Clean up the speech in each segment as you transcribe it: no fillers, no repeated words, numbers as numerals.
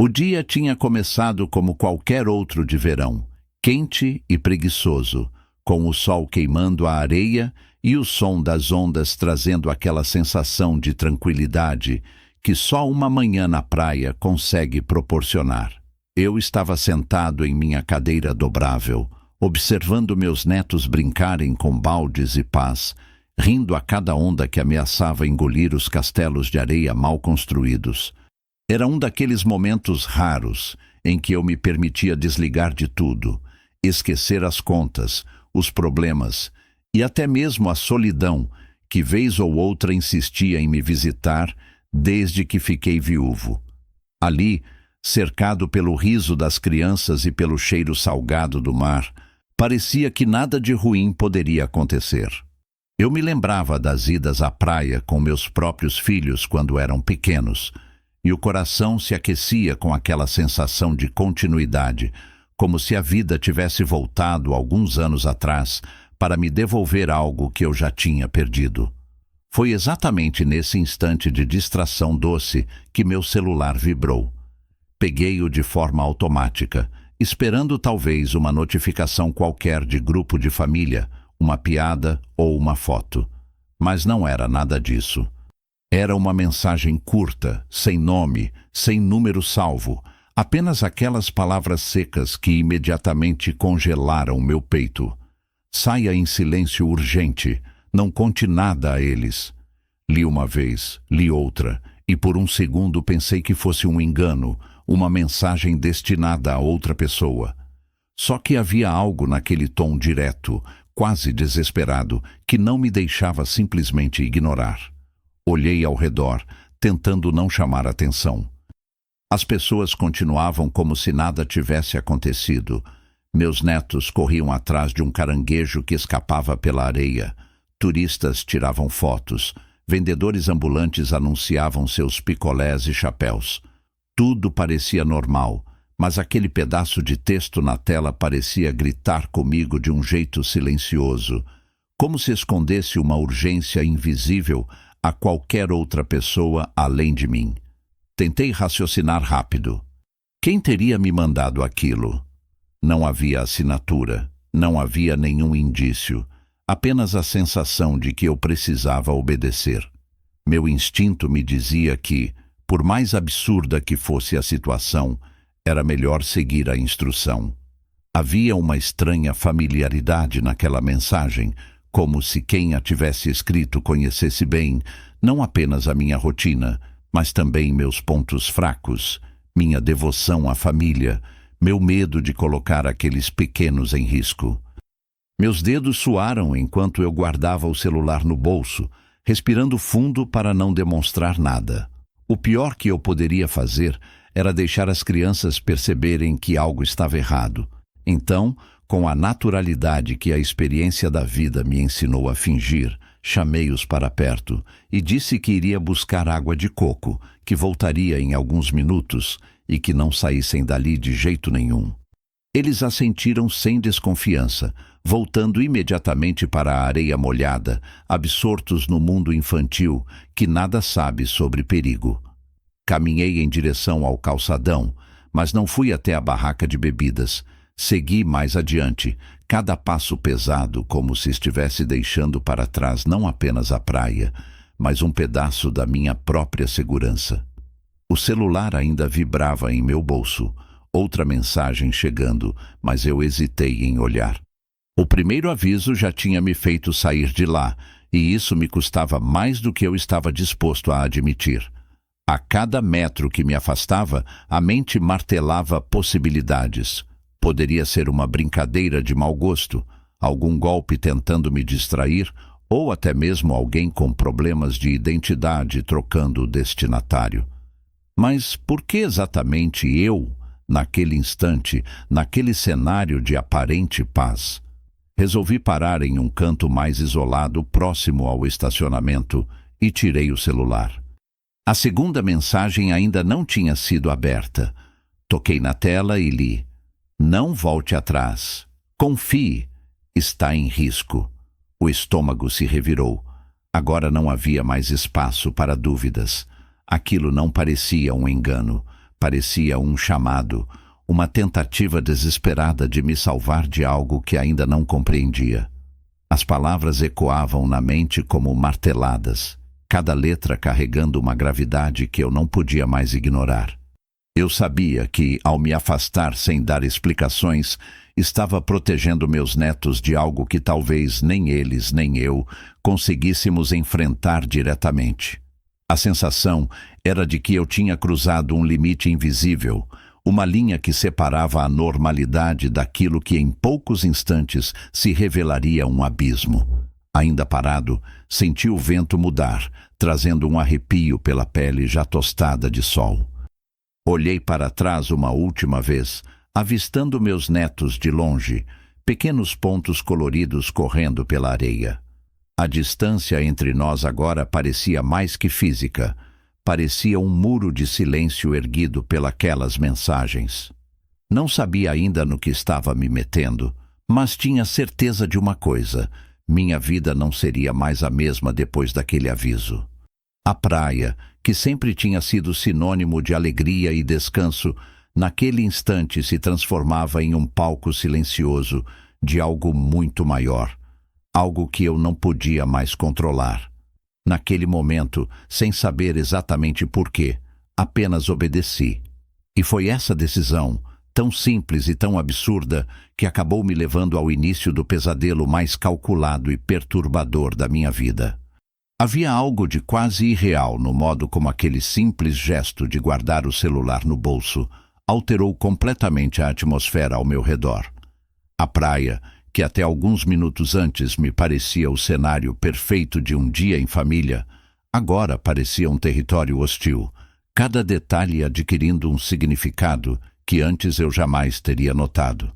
O dia tinha começado como qualquer outro de verão, quente e preguiçoso, com o sol queimando a areia e o som das ondas trazendo aquela sensação de tranquilidade que só uma manhã na praia consegue proporcionar. Eu estava sentado em minha cadeira dobrável, observando meus netos brincarem com baldes e pás, rindo a cada onda que ameaçava engolir os castelos de areia mal construídos. Era um daqueles momentos raros em que eu me permitia desligar de tudo, esquecer as contas, os problemas e até mesmo a solidão que vez ou outra insistia em me visitar desde que fiquei viúvo. Ali, cercado pelo riso das crianças e pelo cheiro salgado do mar, parecia que nada de ruim poderia acontecer. Eu me lembrava das idas à praia com meus próprios filhos quando eram pequenos, e o coração se aquecia com aquela sensação de continuidade, como se a vida tivesse voltado alguns anos atrás para me devolver algo que eu já tinha perdido. Foi exatamente nesse instante de distração doce que meu celular vibrou. Peguei-o de forma automática, esperando talvez uma notificação qualquer de grupo de família, uma piada ou uma foto. Mas não era nada disso. Era uma mensagem curta, sem nome, sem número salvo, apenas aquelas palavras secas que imediatamente congelaram meu peito. Saia em silêncio urgente, não conte nada a eles. Li uma vez, li outra, e por um segundo pensei que fosse um engano, uma mensagem destinada a outra pessoa. Só que havia algo naquele tom direto, quase desesperado, que não me deixava simplesmente ignorar. Olhei ao redor, tentando não chamar atenção. As pessoas continuavam como se nada tivesse acontecido. Meus netos corriam atrás de um caranguejo que escapava pela areia. Turistas tiravam fotos. Vendedores ambulantes anunciavam seus picolés e chapéus. Tudo parecia normal, mas aquele pedaço de texto na tela parecia gritar comigo de um jeito silencioso, como se escondesse uma urgência invisível a qualquer outra pessoa além de mim. Tentei raciocinar rápido. Quem teria me mandado aquilo? Não havia assinatura, não havia nenhum indício, apenas a sensação de que eu precisava obedecer. Meu instinto me dizia que, por mais absurda que fosse a situação, era melhor seguir a instrução. Havia uma estranha familiaridade naquela mensagem, como se quem a tivesse escrito conhecesse bem, não apenas a minha rotina, mas também meus pontos fracos, minha devoção à família, meu medo de colocar aqueles pequenos em risco. Meus dedos suaram enquanto eu guardava o celular no bolso, respirando fundo para não demonstrar nada. O pior que eu poderia fazer era deixar as crianças perceberem que algo estava errado. Então, com a naturalidade que a experiência da vida me ensinou a fingir, chamei-os para perto e disse que iria buscar água de coco, que voltaria em alguns minutos e que não saíssem dali de jeito nenhum. Eles assentiram sem desconfiança, voltando imediatamente para a areia molhada, absortos no mundo infantil que nada sabe sobre perigo. Caminhei em direção ao calçadão, mas não fui até a barraca de bebidas. Segui mais adiante, cada passo pesado, como se estivesse deixando para trás não apenas a praia, mas um pedaço da minha própria segurança. O celular ainda vibrava em meu bolso, outra mensagem chegando, mas eu hesitei em olhar. O primeiro aviso já tinha me feito sair de lá, e isso me custava mais do que eu estava disposto a admitir. A cada metro que me afastava, a mente martelava possibilidades. Poderia ser uma brincadeira de mau gosto, algum golpe tentando me distrair, ou até mesmo alguém com problemas de identidade trocando o destinatário. Mas por que exatamente eu, naquele instante, naquele cenário de aparente paz? Resolvi parar em um canto mais isolado, próximo ao estacionamento, e tirei o celular. A segunda mensagem ainda não tinha sido aberta. Toquei na tela e li: "Não volte atrás. Confie. Está em risco." O estômago se revirou. Agora não havia mais espaço para dúvidas. Aquilo não parecia um engano. parecia um chamado, uma tentativa desesperada de me salvar de algo que ainda não compreendia. As palavras ecoavam na mente como marteladas, cada letra carregando uma gravidade que eu não podia mais ignorar. Eu sabia que, ao me afastar sem dar explicações, estava protegendo meus netos de algo que talvez nem eles nem eu conseguíssemos enfrentar diretamente. A sensação era de que eu tinha cruzado um limite invisível, uma linha que separava a normalidade daquilo que em poucos instantes se revelaria um abismo. Ainda parado, senti o vento mudar, trazendo um arrepio pela pele já tostada de sol. Olhei para trás uma última vez, avistando meus netos de longe, pequenos pontos coloridos correndo pela areia. A distância entre nós agora parecia mais que física. Parecia um muro de silêncio erguido pelas mensagens. Não sabia ainda no que estava me metendo, mas tinha certeza de uma coisa: minha vida não seria mais a mesma depois daquele aviso. A praia, que sempre tinha sido sinônimo de alegria e descanso, naquele instante se transformava em um palco silencioso de algo muito maior, algo que eu não podia mais controlar. Naquele momento, sem saber exatamente porquê, apenas obedeci. E foi essa decisão, tão simples e tão absurda, que acabou me levando ao início do pesadelo mais calculado e perturbador da minha vida. Havia algo de quase irreal no modo como aquele simples gesto de guardar o celular no bolso alterou completamente a atmosfera ao meu redor. A praia, que até alguns minutos antes me parecia o cenário perfeito de um dia em família, agora parecia um território hostil, cada detalhe adquirindo um significado que antes eu jamais teria notado.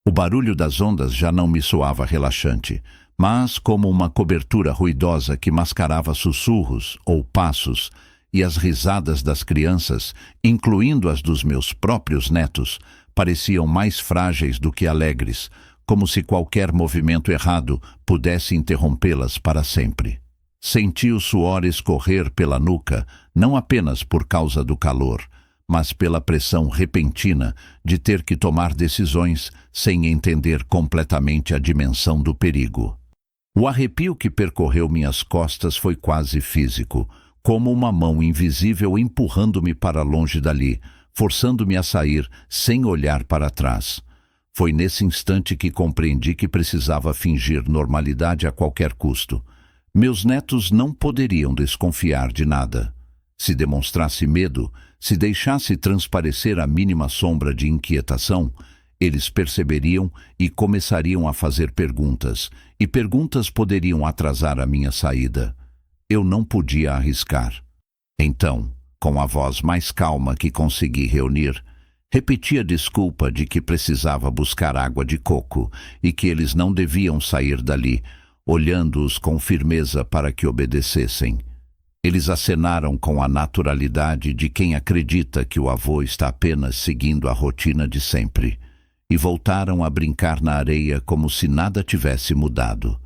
O barulho das ondas já não me soava relaxante, mas como uma cobertura ruidosa que mascarava sussurros ou passos, e as risadas das crianças, incluindo as dos meus próprios netos, pareciam mais frágeis do que alegres, como se qualquer movimento errado pudesse interrompê-las para sempre. Senti o suor escorrer pela nuca, não apenas por causa do calor, mas pela pressão repentina de ter que tomar decisões sem entender completamente a dimensão do perigo. O arrepio que percorreu minhas costas foi quase físico, como uma mão invisível empurrando-me para longe dali, forçando-me a sair sem olhar para trás. Foi nesse instante que compreendi que precisava fingir normalidade a qualquer custo. Meus netos não poderiam desconfiar de nada. Se demonstrasse medo, se deixasse transparecer a mínima sombra de inquietação, eles perceberiam e começariam a fazer perguntas, e perguntas poderiam atrasar a minha saída. Eu não podia arriscar. Então, com a voz mais calma que consegui reunir, repeti a desculpa de que precisava buscar água de coco e que eles não deviam sair dali, olhando-os com firmeza para que obedecessem. Eles acenaram com a naturalidade de quem acredita que o avô está apenas seguindo a rotina de sempre, e voltaram a brincar na areia como se nada tivesse mudado.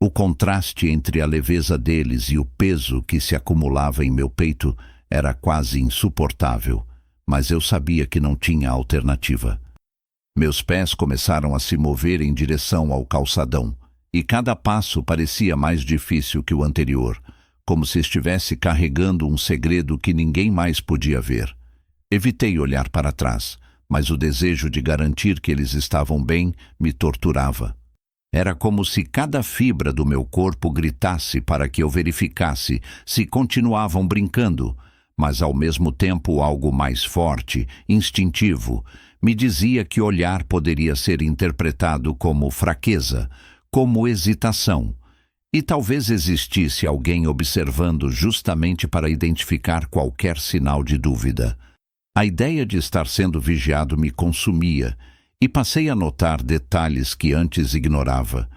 O contraste entre a leveza deles e o peso que se acumulava em meu peito era quase insuportável, mas eu sabia que não tinha alternativa. Meus pés começaram a se mover em direção ao calçadão, e cada passo parecia mais difícil que o anterior, como se estivesse carregando um segredo que ninguém mais podia ver. Evitei olhar para trás, mas o desejo de garantir que eles estavam bem me torturava. Era como se cada fibra do meu corpo gritasse para que eu verificasse se continuavam brincando, mas ao mesmo tempo algo mais forte, instintivo, me dizia que olhar poderia ser interpretado como fraqueza, como hesitação, e talvez existisse alguém observando justamente para identificar qualquer sinal de dúvida. A ideia de estar sendo vigiado me consumia, e passei a notar detalhes que antes ignorava.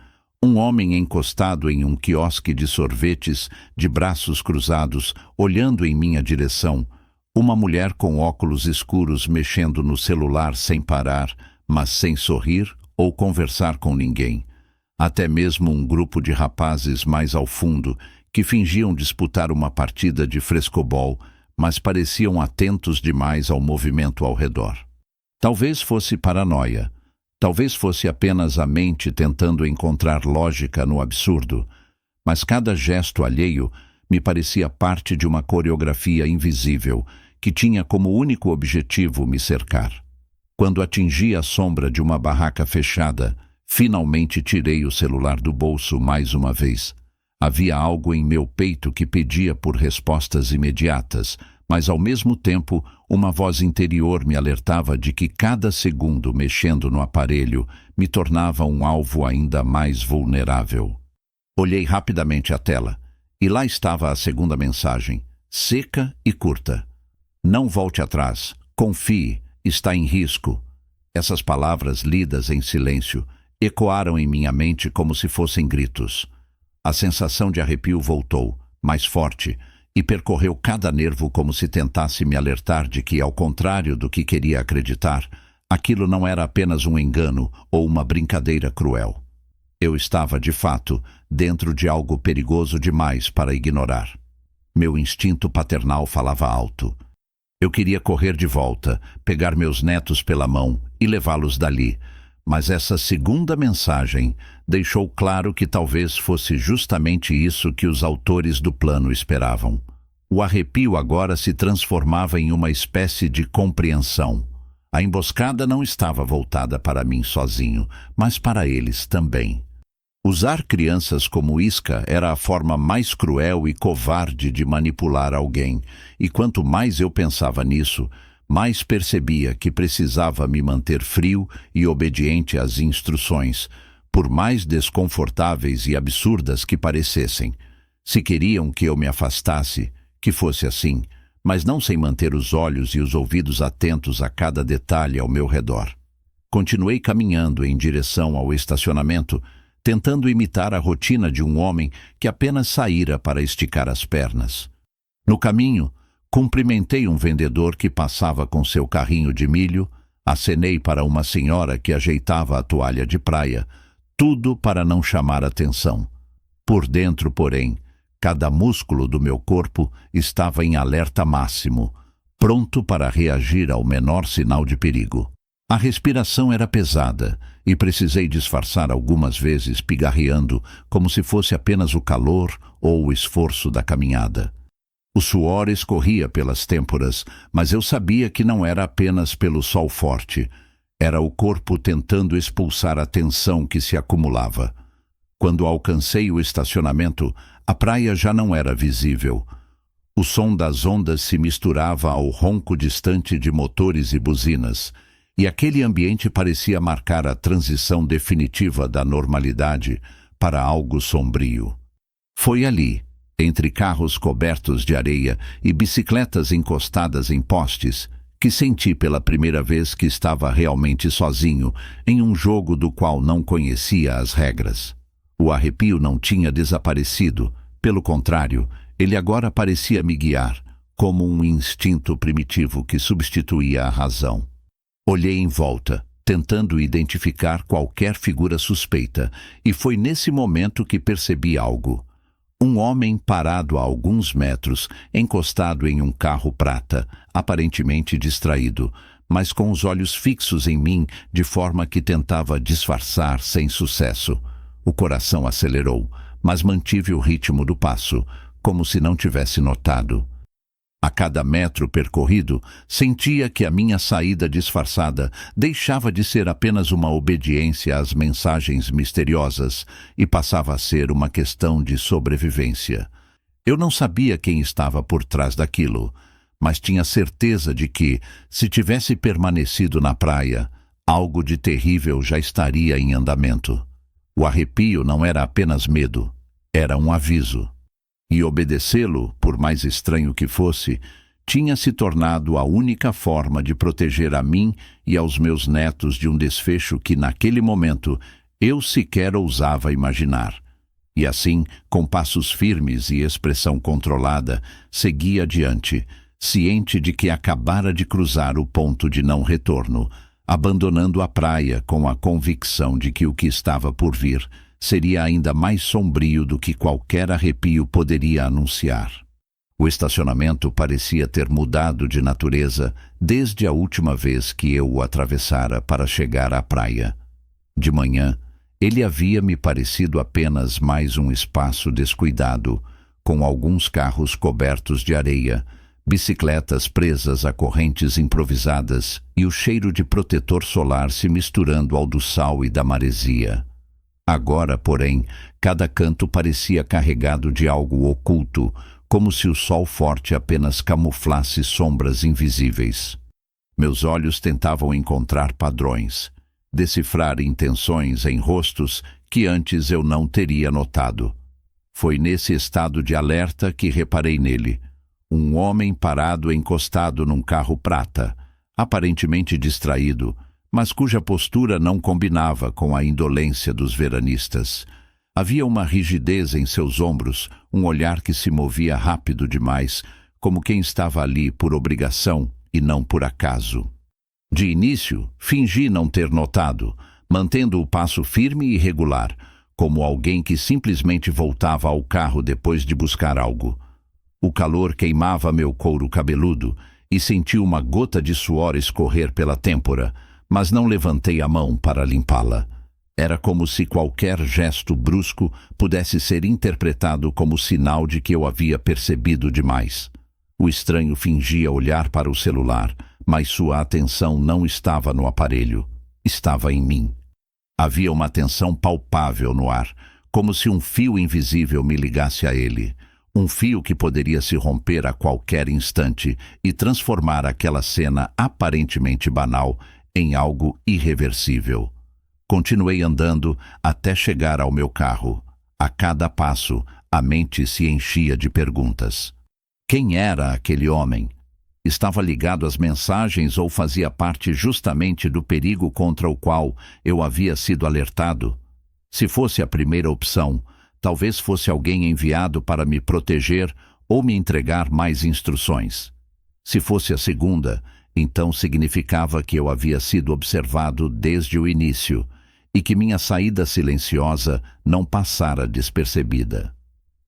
Um homem encostado em um quiosque de sorvetes, de braços cruzados, olhando em minha direção. Uma mulher com óculos escuros mexendo no celular sem parar, mas sem sorrir ou conversar com ninguém. Até mesmo um grupo de rapazes mais ao fundo, que fingiam disputar uma partida de frescobol, mas pareciam atentos demais ao movimento ao redor. Talvez fosse paranoia, talvez fosse apenas a mente tentando encontrar lógica no absurdo, mas cada gesto alheio me parecia parte de uma coreografia invisível que tinha como único objetivo me cercar. Quando atingi a sombra de uma barraca fechada, finalmente tirei o celular do bolso mais uma vez. Havia algo em meu peito que pedia por respostas imediatas, mas ao mesmo tempo uma voz interior me alertava de que cada segundo mexendo no aparelho me tornava um alvo ainda mais vulnerável. Olhei rapidamente a tela, e lá estava a segunda mensagem, seca e curta. Não volte atrás, confie, está em risco. Essas palavras lidas em silêncio ecoaram em minha mente como se fossem gritos. A sensação de arrepio voltou, mais forte, e percorreu cada nervo como se tentasse me alertar de que, ao contrário do que queria acreditar, aquilo não era apenas um engano ou uma brincadeira cruel. Eu estava, de fato, dentro de algo perigoso demais para ignorar. Meu instinto paternal falava alto. Eu queria correr de volta, pegar meus netos pela mão e levá-los dali, mas essa segunda mensagem deixou claro que talvez fosse justamente isso que os autores do plano esperavam. O arrepio agora se transformava em uma espécie de compreensão. A emboscada não estava voltada para mim sozinho, mas para eles também. Usar crianças como isca era a forma mais cruel e covarde de manipular alguém, e quanto mais eu pensava nisso, mais percebia que precisava me manter frio e obediente às instruções, por mais desconfortáveis e absurdas que parecessem. Se queriam que eu me afastasse, que fosse assim, mas não sem manter os olhos e os ouvidos atentos a cada detalhe ao meu redor. Continuei caminhando em direção ao estacionamento, tentando imitar a rotina de um homem que apenas saíra para esticar as pernas. No caminho, cumprimentei um vendedor que passava com seu carrinho de milho, acenei para uma senhora que ajeitava a toalha de praia, tudo para não chamar atenção. Por dentro, porém, cada músculo do meu corpo estava em alerta máximo, pronto para reagir ao menor sinal de perigo. A respiração era pesada e precisei disfarçar algumas vezes pigarreando, como se fosse apenas o calor ou o esforço da caminhada. O suor escorria pelas têmporas, mas eu sabia que não era apenas pelo sol forte. Era o corpo tentando expulsar a tensão que se acumulava. Quando alcancei o estacionamento, a praia já não era visível. O som das ondas se misturava ao ronco distante de motores e buzinas, e aquele ambiente parecia marcar a transição definitiva da normalidade para algo sombrio. Foi ali, entre carros cobertos de areia e bicicletas encostadas em postes, que senti pela primeira vez que estava realmente sozinho em um jogo do qual não conhecia as regras. O arrepio não tinha desaparecido, pelo contrário, ele agora parecia me guiar, como um instinto primitivo que substituía a razão. Olhei em volta, tentando identificar qualquer figura suspeita, e foi nesse momento que percebi algo. Um homem parado a alguns metros, encostado em um carro prata, aparentemente distraído, mas com os olhos fixos em mim de forma que tentava disfarçar sem sucesso. O coração acelerou, mas mantive o ritmo do passo, como se não tivesse notado. A cada metro percorrido, sentia que a minha saída disfarçada deixava de ser apenas uma obediência às mensagens misteriosas e passava a ser uma questão de sobrevivência. Eu não sabia quem estava por trás daquilo, mas tinha certeza de que, se tivesse permanecido na praia, algo de terrível já estaria em andamento. O arrepio não era apenas medo, era um aviso. E obedecê-lo, por mais estranho que fosse, tinha se tornado a única forma de proteger a mim e aos meus netos de um desfecho que, naquele momento, eu sequer ousava imaginar. E assim, com passos firmes e expressão controlada, segui adiante, ciente de que acabara de cruzar o ponto de não retorno, abandonando a praia com a convicção de que o que estava por vir seria ainda mais sombrio do que qualquer arrepio poderia anunciar. O estacionamento parecia ter mudado de natureza desde a última vez que eu o atravessara para chegar à praia. De manhã, ele havia me parecido apenas mais um espaço descuidado, com alguns carros cobertos de areia, bicicletas presas a correntes improvisadas e o cheiro de protetor solar se misturando ao do sal e da maresia. Agora, porém, cada canto parecia carregado de algo oculto, como se o sol forte apenas camuflasse sombras invisíveis. Meus olhos tentavam encontrar padrões, decifrar intenções em rostos que antes eu não teria notado. Foi nesse estado de alerta que reparei nele. Um homem parado encostado num carro prata, aparentemente distraído, mas cuja postura não combinava com a indolência dos veranistas. Havia uma rigidez em seus ombros, um olhar que se movia rápido demais, como quem estava ali por obrigação e não por acaso. De início, fingi não ter notado, mantendo o passo firme e regular, como alguém que simplesmente voltava ao carro depois de buscar algo. O calor queimava meu couro cabeludo e senti uma gota de suor escorrer pela têmpora, mas não levantei a mão para limpá-la. Era como se qualquer gesto brusco pudesse ser interpretado como sinal de que eu havia percebido demais. O estranho fingia olhar para o celular, mas sua atenção não estava no aparelho, estava em mim. Havia uma tensão palpável no ar, como se um fio invisível me ligasse a ele. Um fio que poderia se romper a qualquer instante e transformar aquela cena aparentemente banal em algo irreversível. Continuei andando até chegar ao meu carro. A cada passo, a mente se enchia de perguntas. Quem era aquele homem? Estava ligado às mensagens ou fazia parte justamente do perigo contra o qual eu havia sido alertado? Se fosse a primeira opção, talvez fosse alguém enviado para me proteger ou me entregar mais instruções. Se fosse a segunda, então significava que eu havia sido observado desde o início e que minha saída silenciosa não passara despercebida.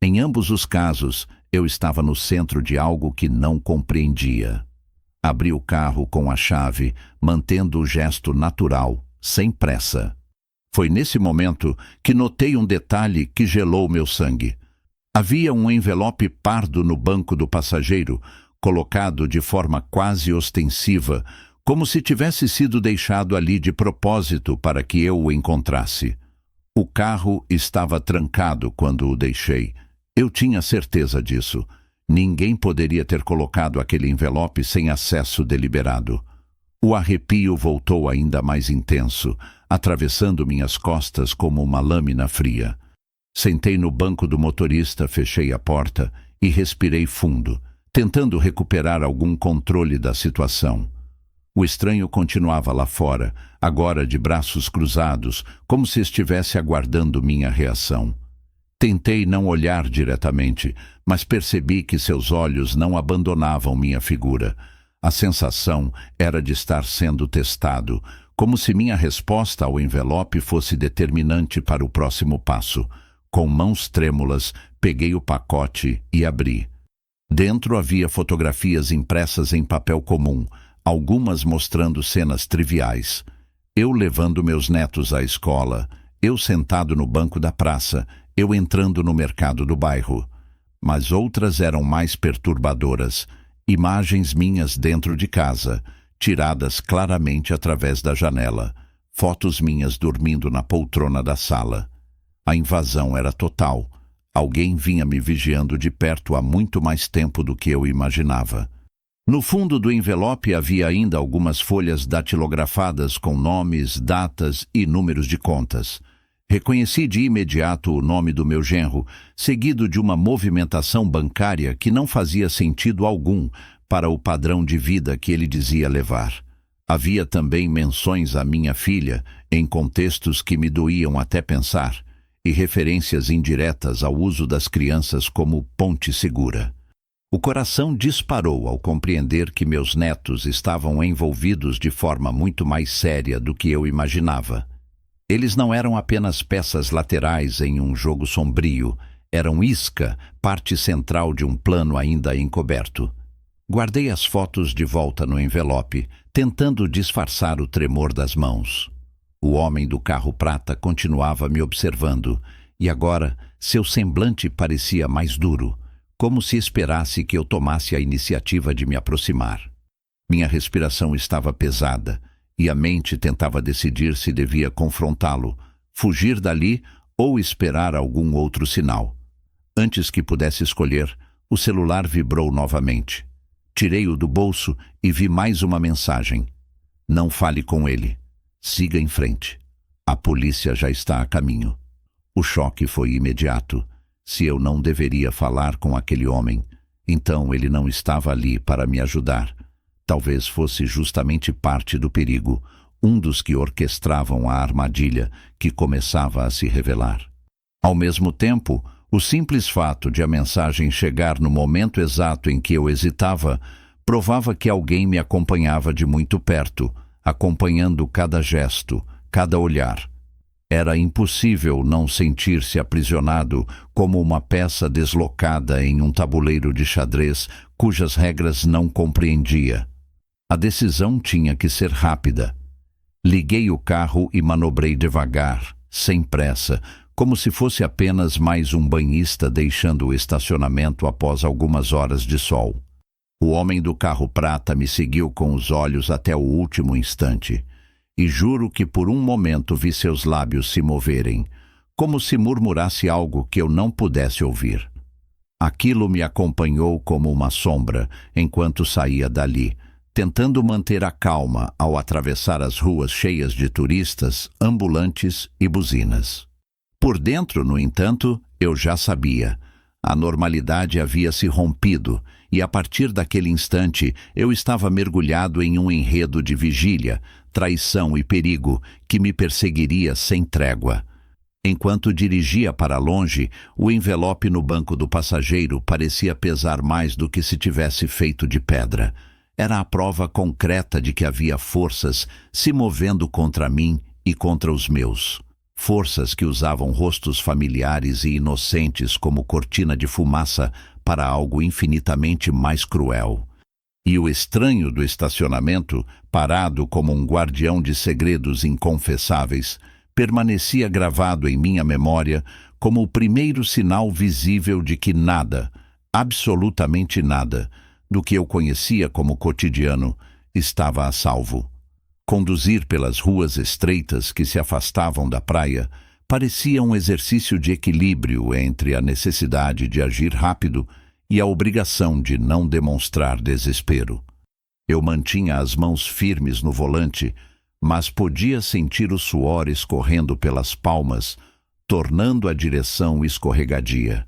Em ambos os casos, eu estava no centro de algo que não compreendia. Abri o carro com a chave, mantendo o gesto natural, sem pressa. Foi nesse momento que notei um detalhe que gelou meu sangue. Havia um envelope pardo no banco do passageiro, colocado de forma quase ostensiva, como se tivesse sido deixado ali de propósito para que eu o encontrasse. O carro estava trancado quando o deixei. Eu tinha certeza disso. Ninguém poderia ter colocado aquele envelope sem acesso deliberado. O arrepio voltou ainda mais intenso, atravessando minhas costas como uma lâmina fria. Sentei no banco do motorista, fechei a porta e respirei fundo, tentando recuperar algum controle da situação. O estranho continuava lá fora, agora de braços cruzados, como se estivesse aguardando minha reação. Tentei não olhar diretamente, mas percebi que seus olhos não abandonavam minha figura. A sensação era de estar sendo testado, como se minha resposta ao envelope fosse determinante para o próximo passo. Com mãos trêmulas, peguei o pacote e abri. Dentro havia fotografias impressas em papel comum, algumas mostrando cenas triviais. Eu levando meus netos à escola, eu sentado no banco da praça, eu entrando no mercado do bairro. Mas outras eram mais perturbadoras, imagens minhas dentro de casa, tiradas claramente através da janela, fotos minhas dormindo na poltrona da sala. A invasão era total. Alguém vinha me vigiando de perto há muito mais tempo do que eu imaginava. No fundo do envelope havia ainda algumas folhas datilografadas com nomes, datas e números de contas. Reconheci de imediato o nome do meu genro, seguido de uma movimentação bancária que não fazia sentido algum para o padrão de vida que ele dizia levar. Havia também menções à minha filha, em contextos que me doíam até pensar, e referências indiretas ao uso das crianças como ponte segura. O coração disparou ao compreender que meus netos estavam envolvidos de forma muito mais séria do que eu imaginava. Eles não eram apenas peças laterais em um jogo sombrio, Eram isca, parte central de um plano ainda encoberto. Guardei as fotos de volta no envelope, tentando disfarçar o tremor das mãos. O homem do carro prata continuava me observando, e agora seu semblante parecia mais duro, como se esperasse que eu tomasse a iniciativa de me aproximar. Minha respiração estava pesada, e a mente tentava decidir se devia confrontá-lo, fugir dali ou esperar algum outro sinal. Antes que pudesse escolher, o celular vibrou novamente. Tirei-o do bolso e vi mais uma mensagem. Não fale com ele. Siga em frente. A polícia já está a caminho. O choque foi imediato. Se eu não deveria falar com aquele homem, então ele não estava ali para me ajudar. Talvez fosse justamente parte do perigo, um dos que orquestravam a armadilha que começava a se revelar. Ao mesmo tempo, o simples fato de a mensagem chegar no momento exato em que eu hesitava provava que alguém me acompanhava de muito perto, acompanhando cada gesto, cada olhar. Era impossível não sentir-se aprisionado como uma peça deslocada em um tabuleiro de xadrez cujas regras não compreendia. A decisão tinha que ser rápida. Liguei o carro e manobrei devagar, sem pressa, como se fosse apenas mais um banhista deixando o estacionamento após algumas horas de sol. O homem do carro prata me seguiu com os olhos até o último instante, e juro que por um momento vi seus lábios se moverem, como se murmurasse algo que eu não pudesse ouvir. Aquilo me acompanhou como uma sombra enquanto saía dali, tentando manter a calma ao atravessar as ruas cheias de turistas, ambulantes e buzinas. Por dentro, no entanto, eu já sabia. A normalidade havia se rompido, e a partir daquele instante eu estava mergulhado em um enredo de vigília, traição e perigo que me perseguiria sem trégua. Enquanto dirigia para longe, o envelope no banco do passageiro parecia pesar mais do que se tivesse feito de pedra. Era a prova concreta de que havia forças se movendo contra mim e contra os meus. Forças que usavam rostos familiares e inocentes como cortina de fumaça para algo infinitamente mais cruel. E o estranho do estacionamento, parado como um guardião de segredos inconfessáveis, permanecia gravado em minha memória como o primeiro sinal visível de que nada, absolutamente nada, do que eu conhecia como cotidiano, estava a salvo. Conduzir pelas ruas estreitas que se afastavam da praia parecia um exercício de equilíbrio entre a necessidade de agir rápido e a obrigação de não demonstrar desespero. Eu mantinha as mãos firmes no volante, mas podia sentir o suor escorrendo pelas palmas, tornando a direção escorregadia.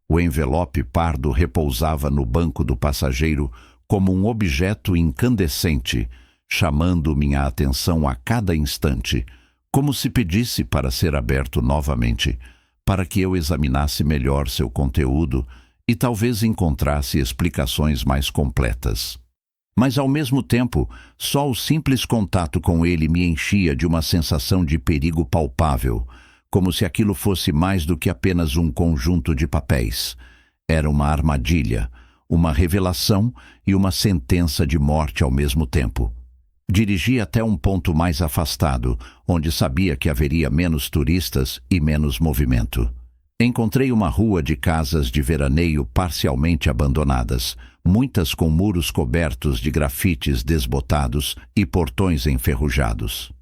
O envelope pardo repousava no banco do passageiro como um objeto incandescente, chamando minha atenção a cada instante, como se pedisse para ser aberto novamente, para que eu examinasse melhor seu conteúdo e talvez encontrasse explicações mais completas. Mas, ao mesmo tempo, só o simples contato com ele me enchia de uma sensação de perigo palpável, como se aquilo fosse mais do que apenas um conjunto de papéis. Era uma armadilha, uma revelação e uma sentença de morte ao mesmo tempo. Dirigi até um ponto mais afastado, onde sabia que haveria menos turistas e menos movimento. Encontrei uma rua de casas de veraneio parcialmente abandonadas, muitas com muros cobertos de grafites desbotados e portões enferrujados.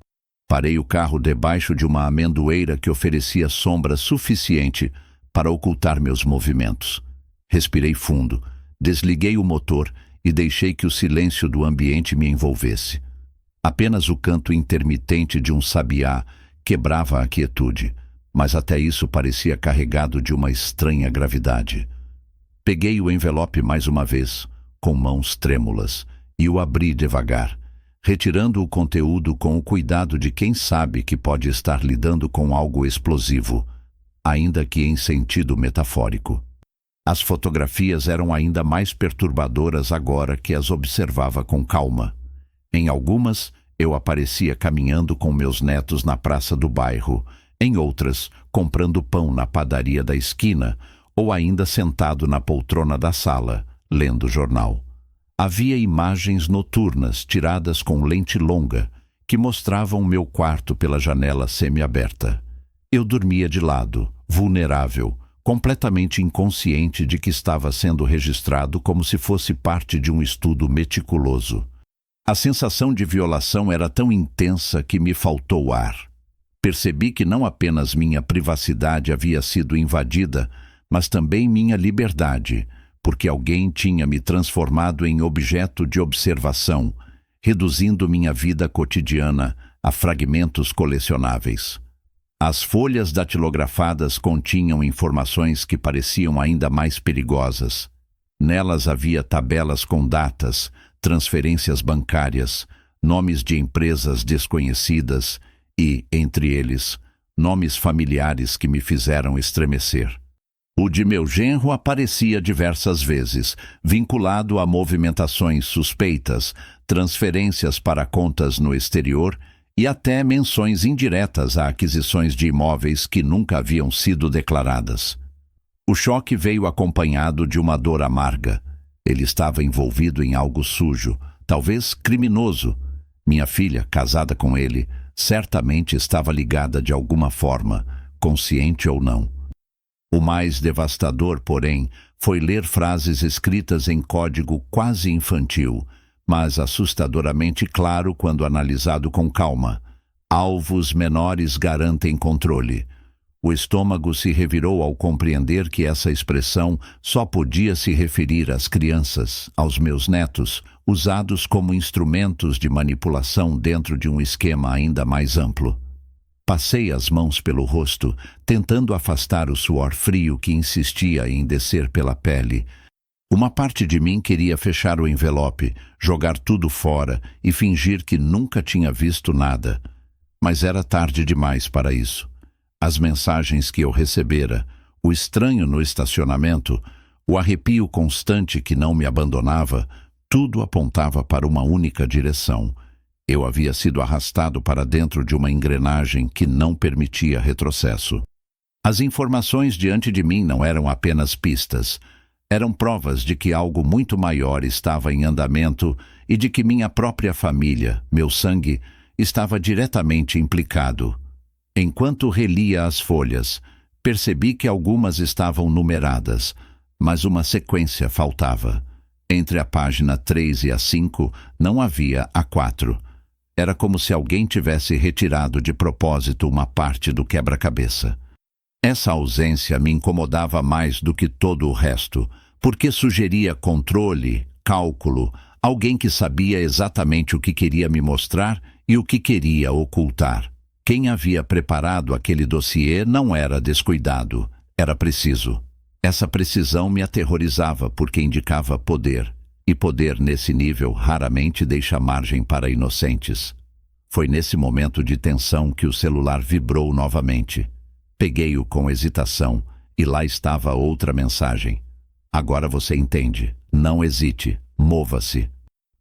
Parei o carro debaixo de uma amendoeira que oferecia sombra suficiente para ocultar meus movimentos. Respirei fundo, desliguei o motor e deixei que o silêncio do ambiente me envolvesse. Apenas o canto intermitente de um sabiá quebrava a quietude, mas até isso parecia carregado de uma estranha gravidade. Peguei o envelope mais uma vez, com mãos trêmulas, e o abri devagar, retirando o conteúdo com o cuidado de quem sabe que pode estar lidando com algo explosivo, ainda que em sentido metafórico. As fotografias eram ainda mais perturbadoras agora que as observava com calma. Em algumas, eu aparecia caminhando com meus netos na praça do bairro, em outras, comprando pão na padaria da esquina, ou ainda sentado na poltrona da sala, lendo o jornal. Havia imagens noturnas tiradas com lente longa que mostravam meu quarto pela janela semiaberta. Eu dormia de lado, vulnerável, completamente inconsciente de que estava sendo registrado como se fosse parte de um estudo meticuloso. A sensação de violação era tão intensa que me faltou ar. Percebi que não apenas minha privacidade havia sido invadida, mas também minha liberdade, porque alguém tinha me transformado em objeto de observação, reduzindo minha vida cotidiana a fragmentos colecionáveis. As folhas datilografadas continham informações que pareciam ainda mais perigosas. Nelas havia tabelas com datas, transferências bancárias, nomes de empresas desconhecidas e, entre eles, nomes familiares que me fizeram estremecer. O de meu genro aparecia diversas vezes, vinculado a movimentações suspeitas, transferências para contas no exterior e até menções indiretas a aquisições de imóveis que nunca haviam sido declaradas. O choque veio acompanhado de uma dor amarga. Ele estava envolvido em algo sujo, talvez criminoso. Minha filha, casada com ele, certamente estava ligada de alguma forma, consciente ou não. O mais devastador, porém, foi ler frases escritas em código quase infantil, mas assustadoramente claro quando analisado com calma. Alvos menores garantem controle. O estômago se revirou ao compreender que essa expressão só podia se referir às crianças, aos meus netos, usados como instrumentos de manipulação dentro de um esquema ainda mais amplo. Passei as mãos pelo rosto, tentando afastar o suor frio que insistia em descer pela pele. Uma parte de mim queria fechar o envelope, jogar tudo fora e fingir que nunca tinha visto nada. Mas era tarde demais para isso. As mensagens que eu recebera, o estranho no estacionamento, o arrepio constante que não me abandonava, tudo apontava para uma única direção. Eu havia sido arrastado para dentro de uma engrenagem que não permitia retrocesso. As informações diante de mim não eram apenas pistas. Eram provas de que algo muito maior estava em andamento e de que minha própria família, meu sangue, estava diretamente implicado. Enquanto relia as folhas, percebi que algumas estavam numeradas, mas uma sequência faltava. Entre a página 3 e a 5 não havia a 4. Era como se alguém tivesse retirado de propósito uma parte do quebra-cabeça. Essa ausência me incomodava mais do que todo o resto, porque sugeria controle, cálculo, alguém que sabia exatamente o que queria me mostrar e o que queria ocultar. Quem havia preparado aquele dossiê não era descuidado, era preciso. Essa precisão me aterrorizava porque indicava poder, e poder nesse nível raramente deixa margem para inocentes. Foi nesse momento de tensão que o celular vibrou novamente. Peguei-o com hesitação e lá estava outra mensagem. Agora você entende. Não hesite. Mova-se.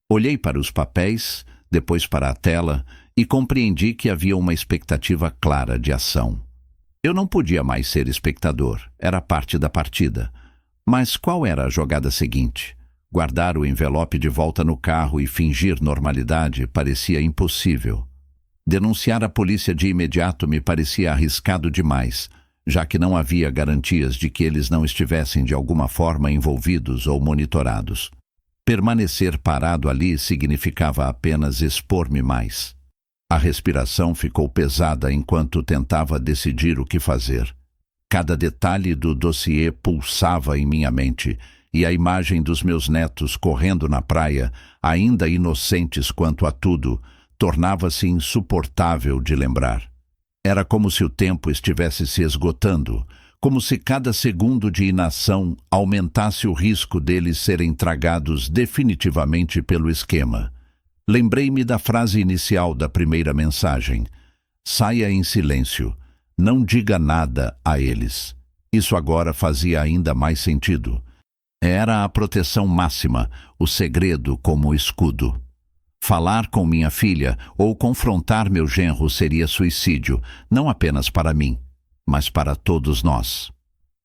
Olhei para os papéis, depois para a tela e compreendi que havia uma expectativa clara de ação. Eu não podia mais ser espectador. Era parte da partida. Mas qual era a jogada seguinte? Guardar o envelope de volta no carro e fingir normalidade parecia impossível. Denunciar a polícia de imediato me parecia arriscado demais, já que não havia garantias de que eles não estivessem de alguma forma envolvidos ou monitorados. Permanecer parado ali significava apenas expor-me mais. A respiração ficou pesada enquanto tentava decidir o que fazer. Cada detalhe do dossiê pulsava em minha mente, e a imagem dos meus netos correndo na praia, ainda inocentes quanto a tudo, tornava-se insuportável de lembrar. Era como se o tempo estivesse se esgotando, como se cada segundo de inação aumentasse o risco deles serem tragados definitivamente pelo esquema. Lembrei-me da frase inicial da primeira mensagem. Saia em silêncio. Não diga nada a eles. Isso agora fazia ainda mais sentido. Era a proteção máxima, o segredo como escudo. Falar com minha filha ou confrontar meu genro seria suicídio, não apenas para mim, mas para todos nós.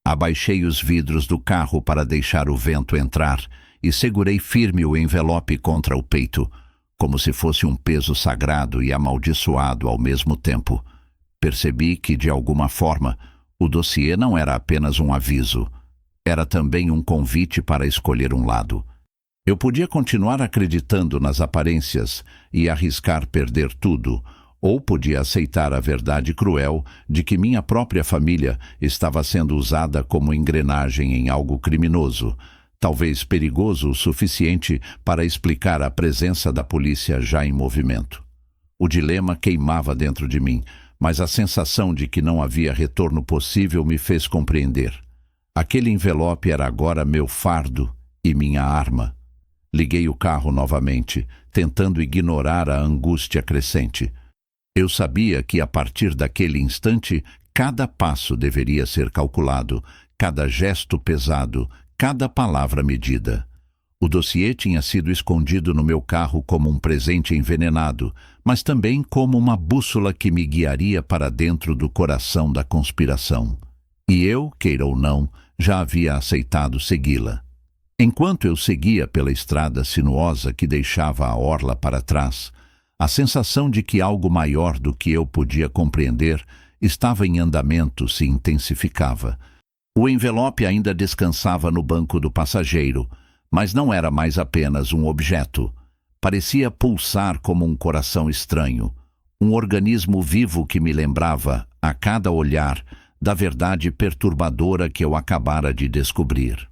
Abaixei os vidros do carro para deixar o vento entrar e segurei firme o envelope contra o peito, como se fosse um peso sagrado e amaldiçoado ao mesmo tempo. Percebi que, de alguma forma, o dossiê não era apenas um aviso, era também um convite para escolher um lado. Eu podia continuar acreditando nas aparências e arriscar perder tudo, ou podia aceitar a verdade cruel de que minha própria família estava sendo usada como engrenagem em algo criminoso, talvez perigoso o suficiente para explicar a presença da polícia já em movimento. O dilema queimava dentro de mim, mas a sensação de que não havia retorno possível me fez compreender. Aquele envelope era agora meu fardo e minha arma. Liguei o carro novamente, tentando ignorar a angústia crescente. Eu sabia que, a partir daquele instante, cada passo deveria ser calculado, cada gesto pesado, cada palavra medida. O dossiê tinha sido escondido no meu carro como um presente envenenado, mas também como uma bússola que me guiaria para dentro do coração da conspiração. E eu, queira ou não, já havia aceitado segui-la. Enquanto eu seguia pela estrada sinuosa que deixava a orla para trás, a sensação de que algo maior do que eu podia compreender estava em andamento se intensificava. O envelope ainda descansava no banco do passageiro, mas não era mais apenas um objeto. Parecia pulsar como um coração estranho, um organismo vivo que me lembrava, a cada olhar, da verdade perturbadora que eu acabara de descobrir.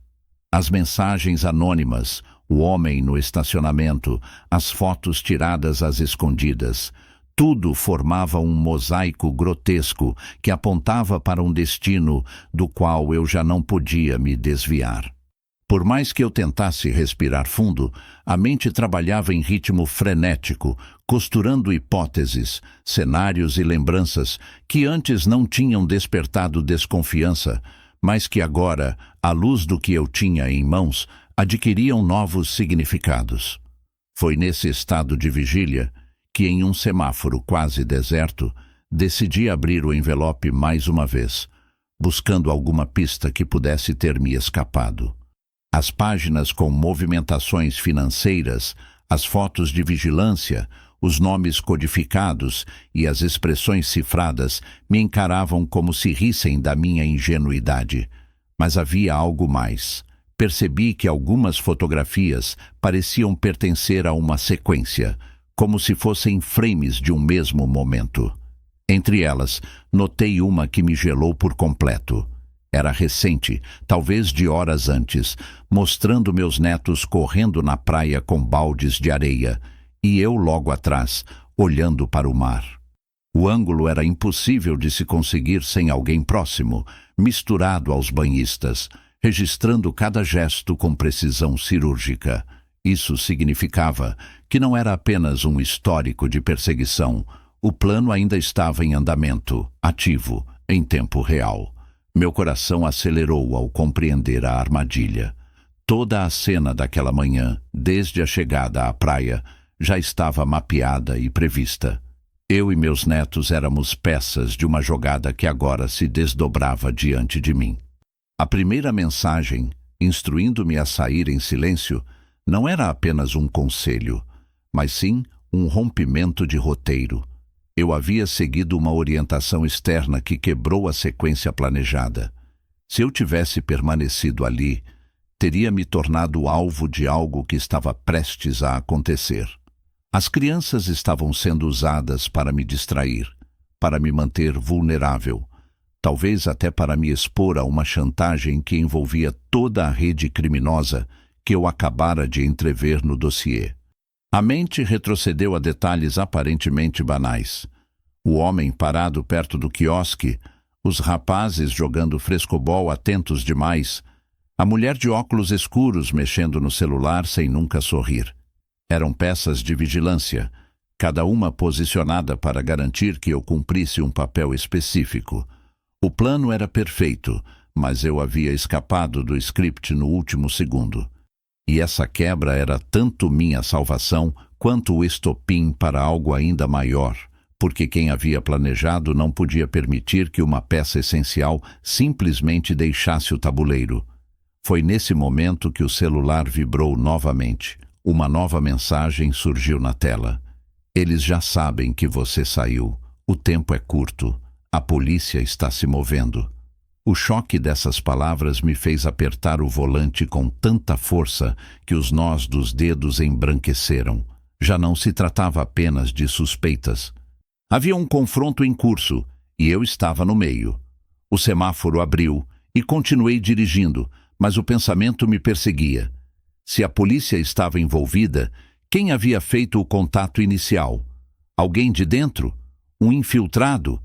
As mensagens anônimas, o homem no estacionamento, as fotos tiradas às escondidas, tudo formava um mosaico grotesco que apontava para um destino do qual eu já não podia me desviar. Por mais que eu tentasse respirar fundo, a mente trabalhava em ritmo frenético, costurando hipóteses, cenários e lembranças que antes não tinham despertado desconfiança, mas que agora, à luz do que eu tinha em mãos, adquiriam novos significados. Foi nesse estado de vigília que, em um semáforo quase deserto, decidi abrir o envelope mais uma vez, buscando alguma pista que pudesse ter me escapado. As páginas com movimentações financeiras, as fotos de vigilância, os nomes codificados e as expressões cifradas me encaravam como se rissem da minha ingenuidade. Mas havia algo mais. Percebi que algumas fotografias pareciam pertencer a uma sequência, como se fossem frames de um mesmo momento. Entre elas, notei uma que me gelou por completo. Era recente, talvez de horas antes, mostrando meus netos correndo na praia com baldes de areia, e eu logo atrás, olhando para o mar. O ângulo era impossível de se conseguir sem alguém próximo, misturado aos banhistas, registrando cada gesto com precisão cirúrgica. Isso significava que não era apenas um histórico de perseguição. O plano ainda estava em andamento, ativo, em tempo real. Meu coração acelerou ao compreender a armadilha. Toda a cena daquela manhã, desde a chegada à praia, já estava mapeada e prevista. Eu e meus netos éramos peças de uma jogada que agora se desdobrava diante de mim. A primeira mensagem, instruindo-me a sair em silêncio, não era apenas um conselho, mas sim um rompimento de roteiro. Eu havia seguido uma orientação externa que quebrou a sequência planejada. Se eu tivesse permanecido ali, teria me tornado alvo de algo que estava prestes a acontecer. As crianças estavam sendo usadas para me distrair, para me manter vulnerável, talvez até para me expor a uma chantagem que envolvia toda a rede criminosa que eu acabara de entrever no dossiê. A mente retrocedeu a detalhes aparentemente banais. O homem parado perto do quiosque, os rapazes jogando frescobol atentos demais, a mulher de óculos escuros mexendo no celular sem nunca sorrir. Eram peças de vigilância, cada uma posicionada para garantir que eu cumprisse um papel específico. O plano era perfeito, mas eu havia escapado do script no último segundo. E essa quebra era tanto minha salvação quanto o estopim para algo ainda maior, porque quem havia planejado não podia permitir que uma peça essencial simplesmente deixasse o tabuleiro. Foi nesse momento que o celular vibrou novamente. Uma nova mensagem surgiu na tela. Eles já sabem que você saiu. O tempo é curto. A polícia está se movendo. O choque dessas palavras me fez apertar o volante com tanta força que os nós dos dedos embranqueceram. Já não se tratava apenas de suspeitas. Havia um confronto em curso e eu estava no meio. O semáforo abriu e continuei dirigindo, mas o pensamento me perseguia. Se a polícia estava envolvida, quem havia feito o contato inicial? Alguém de dentro? Um infiltrado?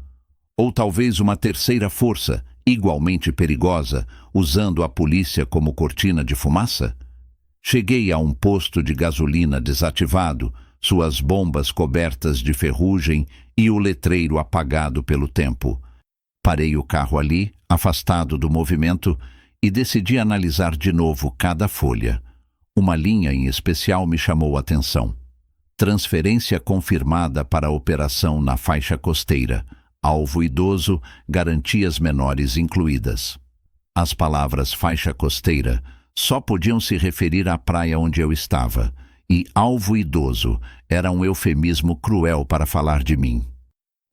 Ou talvez uma terceira força, igualmente perigosa, usando a polícia como cortina de fumaça? Cheguei a um posto de gasolina desativado, suas bombas cobertas de ferrugem e o letreiro apagado pelo tempo. Parei o carro ali, afastado do movimento, e decidi analisar de novo cada folha. Uma linha em especial me chamou a atenção. Transferência confirmada para a operação na faixa costeira. Alvo idoso, garantias menores incluídas. As palavras faixa costeira só podiam se referir à praia onde eu estava, e alvo idoso era um eufemismo cruel para falar de mim.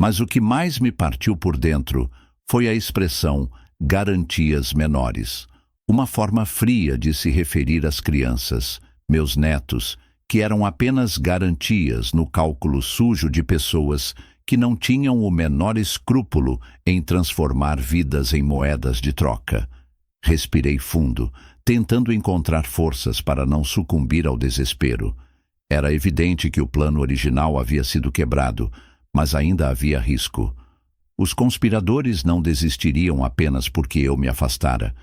Mas o que mais me partiu por dentro foi a expressão garantias menores, uma forma fria de se referir às crianças, meus netos, que eram apenas garantias no cálculo sujo de pessoas que não tinham o menor escrúpulo em transformar vidas em moedas de troca. Respirei fundo, tentando encontrar forças para não sucumbir ao desespero. Era evidente que o plano original havia sido quebrado, mas ainda havia risco. Os conspiradores não desistiriam apenas porque eu me afastara.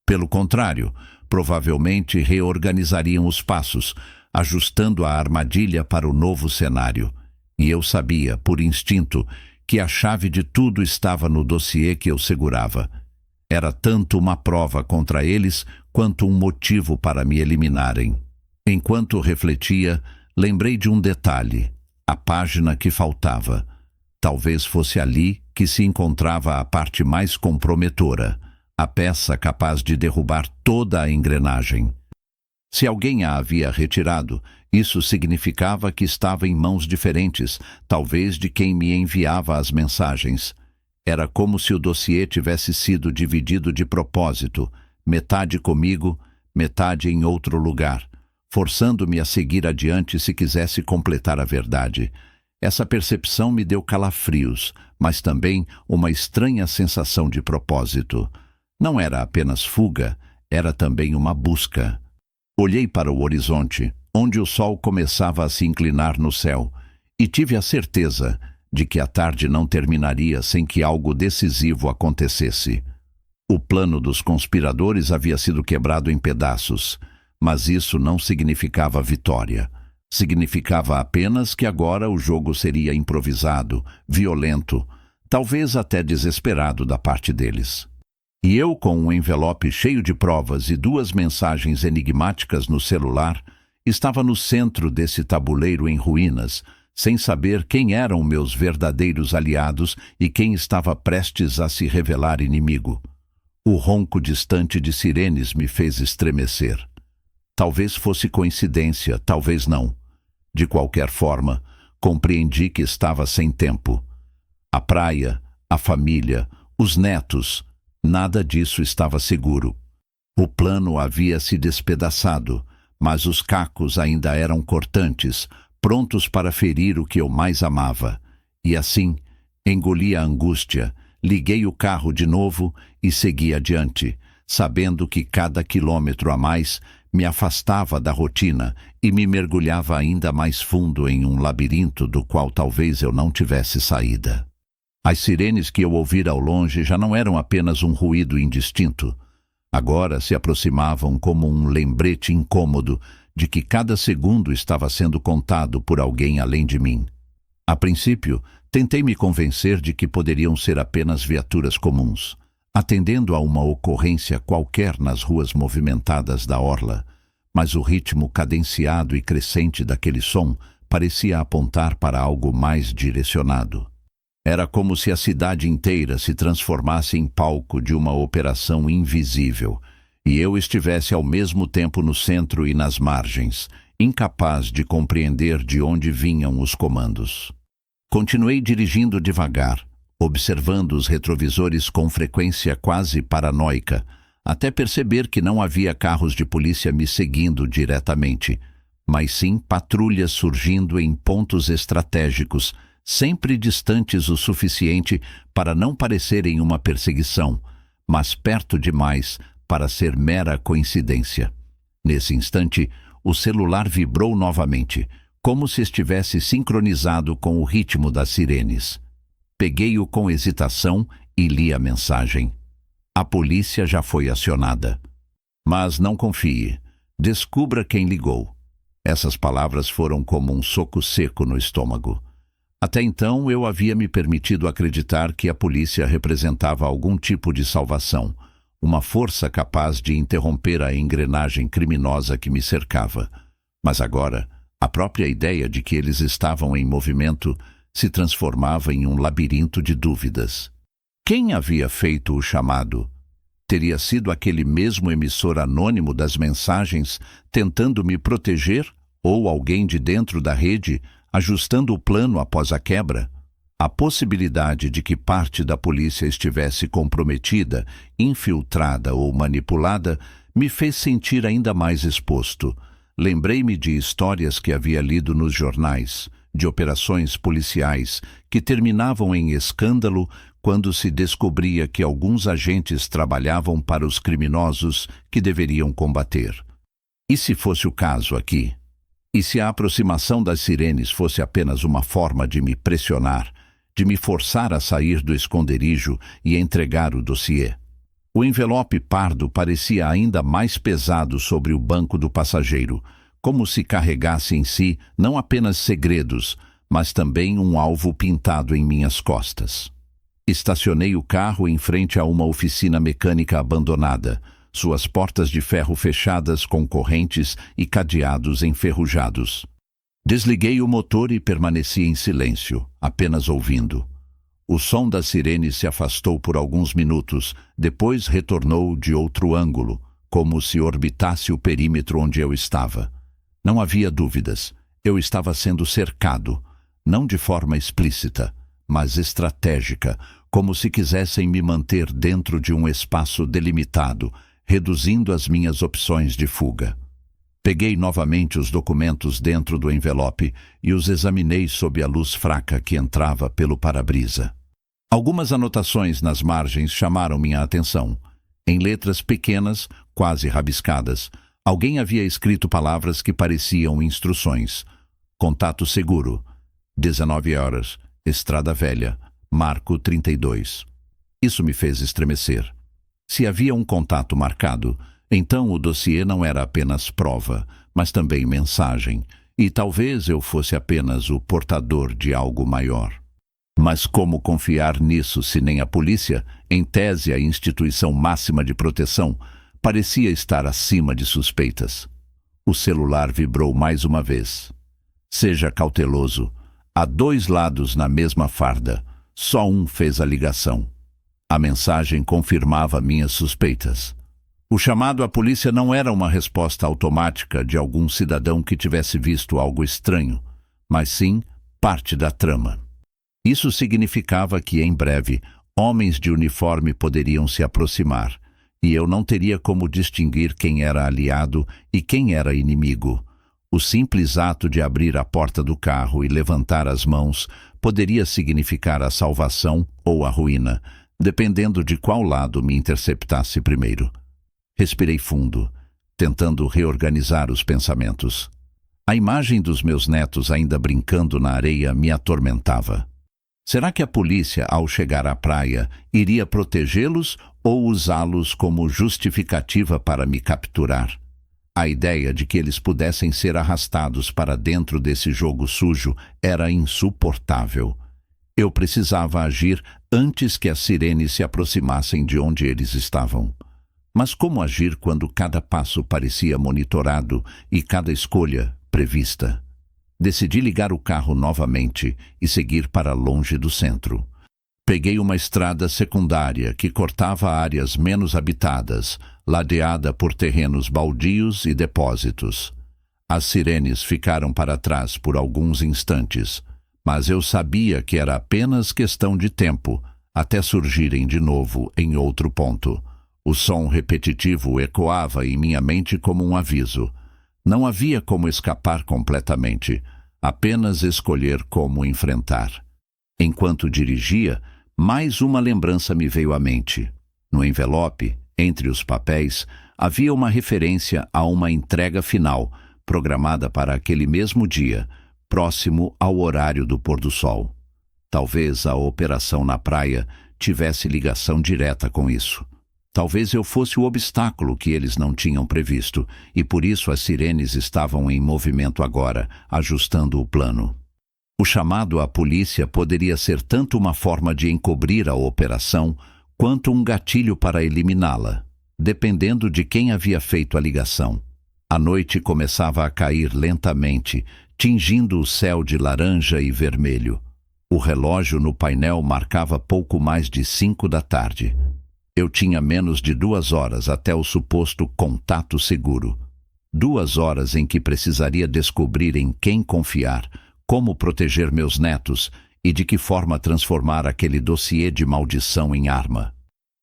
Pelo contrário, provavelmente reorganizariam os passos, ajustando a armadilha para o novo cenário. E eu sabia, por instinto, que a chave de tudo estava no dossiê que eu segurava. Era tanto uma prova contra eles quanto um motivo para me eliminarem. Enquanto refletia, lembrei de um detalhe: a página que faltava. Talvez fosse ali que se encontrava a parte mais comprometedora, a peça capaz de derrubar toda a engrenagem. Se alguém a havia retirado, isso significava que estava em mãos diferentes, talvez de quem me enviava as mensagens. Era como se o dossiê tivesse sido dividido de propósito, metade comigo, metade em outro lugar, forçando-me a seguir adiante se quisesse completar a verdade. Essa percepção me deu calafrios, mas também uma estranha sensação de propósito. Não era apenas fuga, era também uma busca. Olhei para o horizonte, onde o sol começava a se inclinar no céu, e tive a certeza de que a tarde não terminaria sem que algo decisivo acontecesse. O plano dos conspiradores havia sido quebrado em pedaços, mas isso não significava vitória. Significava apenas que agora o jogo seria improvisado, violento, talvez até desesperado da parte deles. E eu, com um envelope cheio de provas e 2 mensagens enigmáticas no celular, estava no centro desse tabuleiro em ruínas, sem saber quem eram meus verdadeiros aliados e quem estava prestes a se revelar inimigo. O ronco distante de sirenes me fez estremecer. Talvez fosse coincidência, talvez não. De qualquer forma, compreendi que estava sem tempo. A praia, a família, os netos, nada disso estava seguro. O plano havia se despedaçado, mas os cacos ainda eram cortantes, prontos para ferir o que eu mais amava. E assim, engoli a angústia, liguei o carro de novo e segui adiante, sabendo que cada quilômetro a mais me afastava da rotina e me mergulhava ainda mais fundo em um labirinto do qual talvez eu não tivesse saída. As sirenes que eu ouvira ao longe já não eram apenas um ruído indistinto. Agora se aproximavam como um lembrete incômodo de que cada segundo estava sendo contado por alguém além de mim. A princípio, tentei me convencer de que poderiam ser apenas viaturas comuns, atendendo a uma ocorrência qualquer nas ruas movimentadas da orla, mas o ritmo cadenciado e crescente daquele som parecia apontar para algo mais direcionado. Era como se a cidade inteira se transformasse em palco de uma operação invisível, e eu estivesse ao mesmo tempo no centro e nas margens, incapaz de compreender de onde vinham os comandos. Continuei dirigindo devagar, observando os retrovisores com frequência quase paranoica, até perceber que não havia carros de polícia me seguindo diretamente, mas sim patrulhas surgindo em pontos estratégicos, sempre distantes o suficiente para não parecerem uma perseguição, mas perto demais para ser mera coincidência. Nesse instante, o celular vibrou novamente, como se estivesse sincronizado com o ritmo das sirenes. Peguei-o com hesitação e li a mensagem. A polícia já foi acionada. Mas não confie. Descubra quem ligou. Essas palavras foram como um soco seco no estômago. Até então eu havia me permitido acreditar que a polícia representava algum tipo de salvação, uma força capaz de interromper a engrenagem criminosa que me cercava. Mas agora, a própria ideia de que eles estavam em movimento se transformava em um labirinto de dúvidas. Quem havia feito o chamado? Teria sido aquele mesmo emissor anônimo das mensagens tentando me proteger, ou alguém de dentro da rede ajustando o plano após a quebra? A possibilidade de que parte da polícia estivesse comprometida, infiltrada ou manipulada me fez sentir ainda mais exposto. Lembrei-me de histórias que havia lido nos jornais, de operações policiais que terminavam em escândalo quando se descobria que alguns agentes trabalhavam para os criminosos que deveriam combater. E se fosse o caso aqui? E se a aproximação das sirenes fosse apenas uma forma de me pressionar, de me forçar a sair do esconderijo e entregar o dossiê? O envelope pardo parecia ainda mais pesado sobre o banco do passageiro, como se carregasse em si não apenas segredos, mas também um alvo pintado em minhas costas. Estacionei o carro em frente a uma oficina mecânica abandonada, suas portas de ferro fechadas com correntes e cadeados enferrujados. Desliguei o motor e permaneci em silêncio, apenas ouvindo. O som das sirenes se afastou por alguns minutos, depois retornou de outro ângulo, como se orbitasse o perímetro onde eu estava. Não havia dúvidas. Eu estava sendo cercado, não de forma explícita, mas estratégica, como se quisessem me manter dentro de um espaço delimitado, reduzindo as minhas opções de fuga. Peguei novamente os documentos dentro do envelope e os examinei sob a luz fraca que entrava pelo para-brisa. Algumas anotações nas margens chamaram minha atenção. Em letras pequenas, quase rabiscadas, alguém havia escrito palavras que pareciam instruções. Contato seguro. 19 horas. Estrada Velha. Marco 32. Isso me fez estremecer. Se havia um contato marcado, então o dossiê não era apenas prova, mas também mensagem, e talvez eu fosse apenas o portador de algo maior. Mas como confiar nisso se nem a polícia, em tese a instituição máxima de proteção, parecia estar acima de suspeitas? O celular vibrou mais uma vez. Seja cauteloso. Há dois lados na mesma farda. Só um fez a ligação. A mensagem confirmava minhas suspeitas. O chamado à polícia não era uma resposta automática de algum cidadão que tivesse visto algo estranho, mas sim parte da trama. Isso significava que, em breve, homens de uniforme poderiam se aproximar, e eu não teria como distinguir quem era aliado e quem era inimigo. O simples ato de abrir a porta do carro e levantar as mãos poderia significar a salvação ou a ruína, dependendo de qual lado me interceptasse primeiro. Respirei fundo, tentando reorganizar os pensamentos. A imagem dos meus netos ainda brincando na areia me atormentava. Será que a polícia, ao chegar à praia, iria protegê-los ou usá-los como justificativa para me capturar? A ideia de que eles pudessem ser arrastados para dentro desse jogo sujo era insuportável. Eu precisava agir antes que as sirenes se aproximassem de onde eles estavam. Mas como agir quando cada passo parecia monitorado e cada escolha prevista? Decidi ligar o carro novamente e seguir para longe do centro. Peguei uma estrada secundária que cortava áreas menos habitadas, ladeada por terrenos baldios e depósitos. As sirenes ficaram para trás por alguns instantes, mas eu sabia que era apenas questão de tempo até surgirem de novo em outro ponto. O som repetitivo ecoava em minha mente como um aviso. Não havia como escapar completamente, apenas escolher como enfrentar. Enquanto dirigia, mais uma lembrança me veio à mente. No envelope, entre os papéis, havia uma referência a uma entrega final, programada para aquele mesmo dia, próximo ao horário do pôr do sol. Talvez a operação na praia tivesse ligação direta com isso. Talvez eu fosse o obstáculo que eles não tinham previsto, e por isso as sirenes estavam em movimento agora, ajustando o plano. O chamado à polícia poderia ser tanto uma forma de encobrir a operação, quanto um gatilho para eliminá-la, dependendo de quem havia feito a ligação. A noite começava a cair lentamente, tingindo o céu de laranja e vermelho. O relógio no painel marcava pouco mais de 5 da tarde. Eu tinha menos de 2 horas até o suposto contato seguro. 2 horas em que precisaria descobrir em quem confiar, como proteger meus netos e de que forma transformar aquele dossiê de maldição em arma.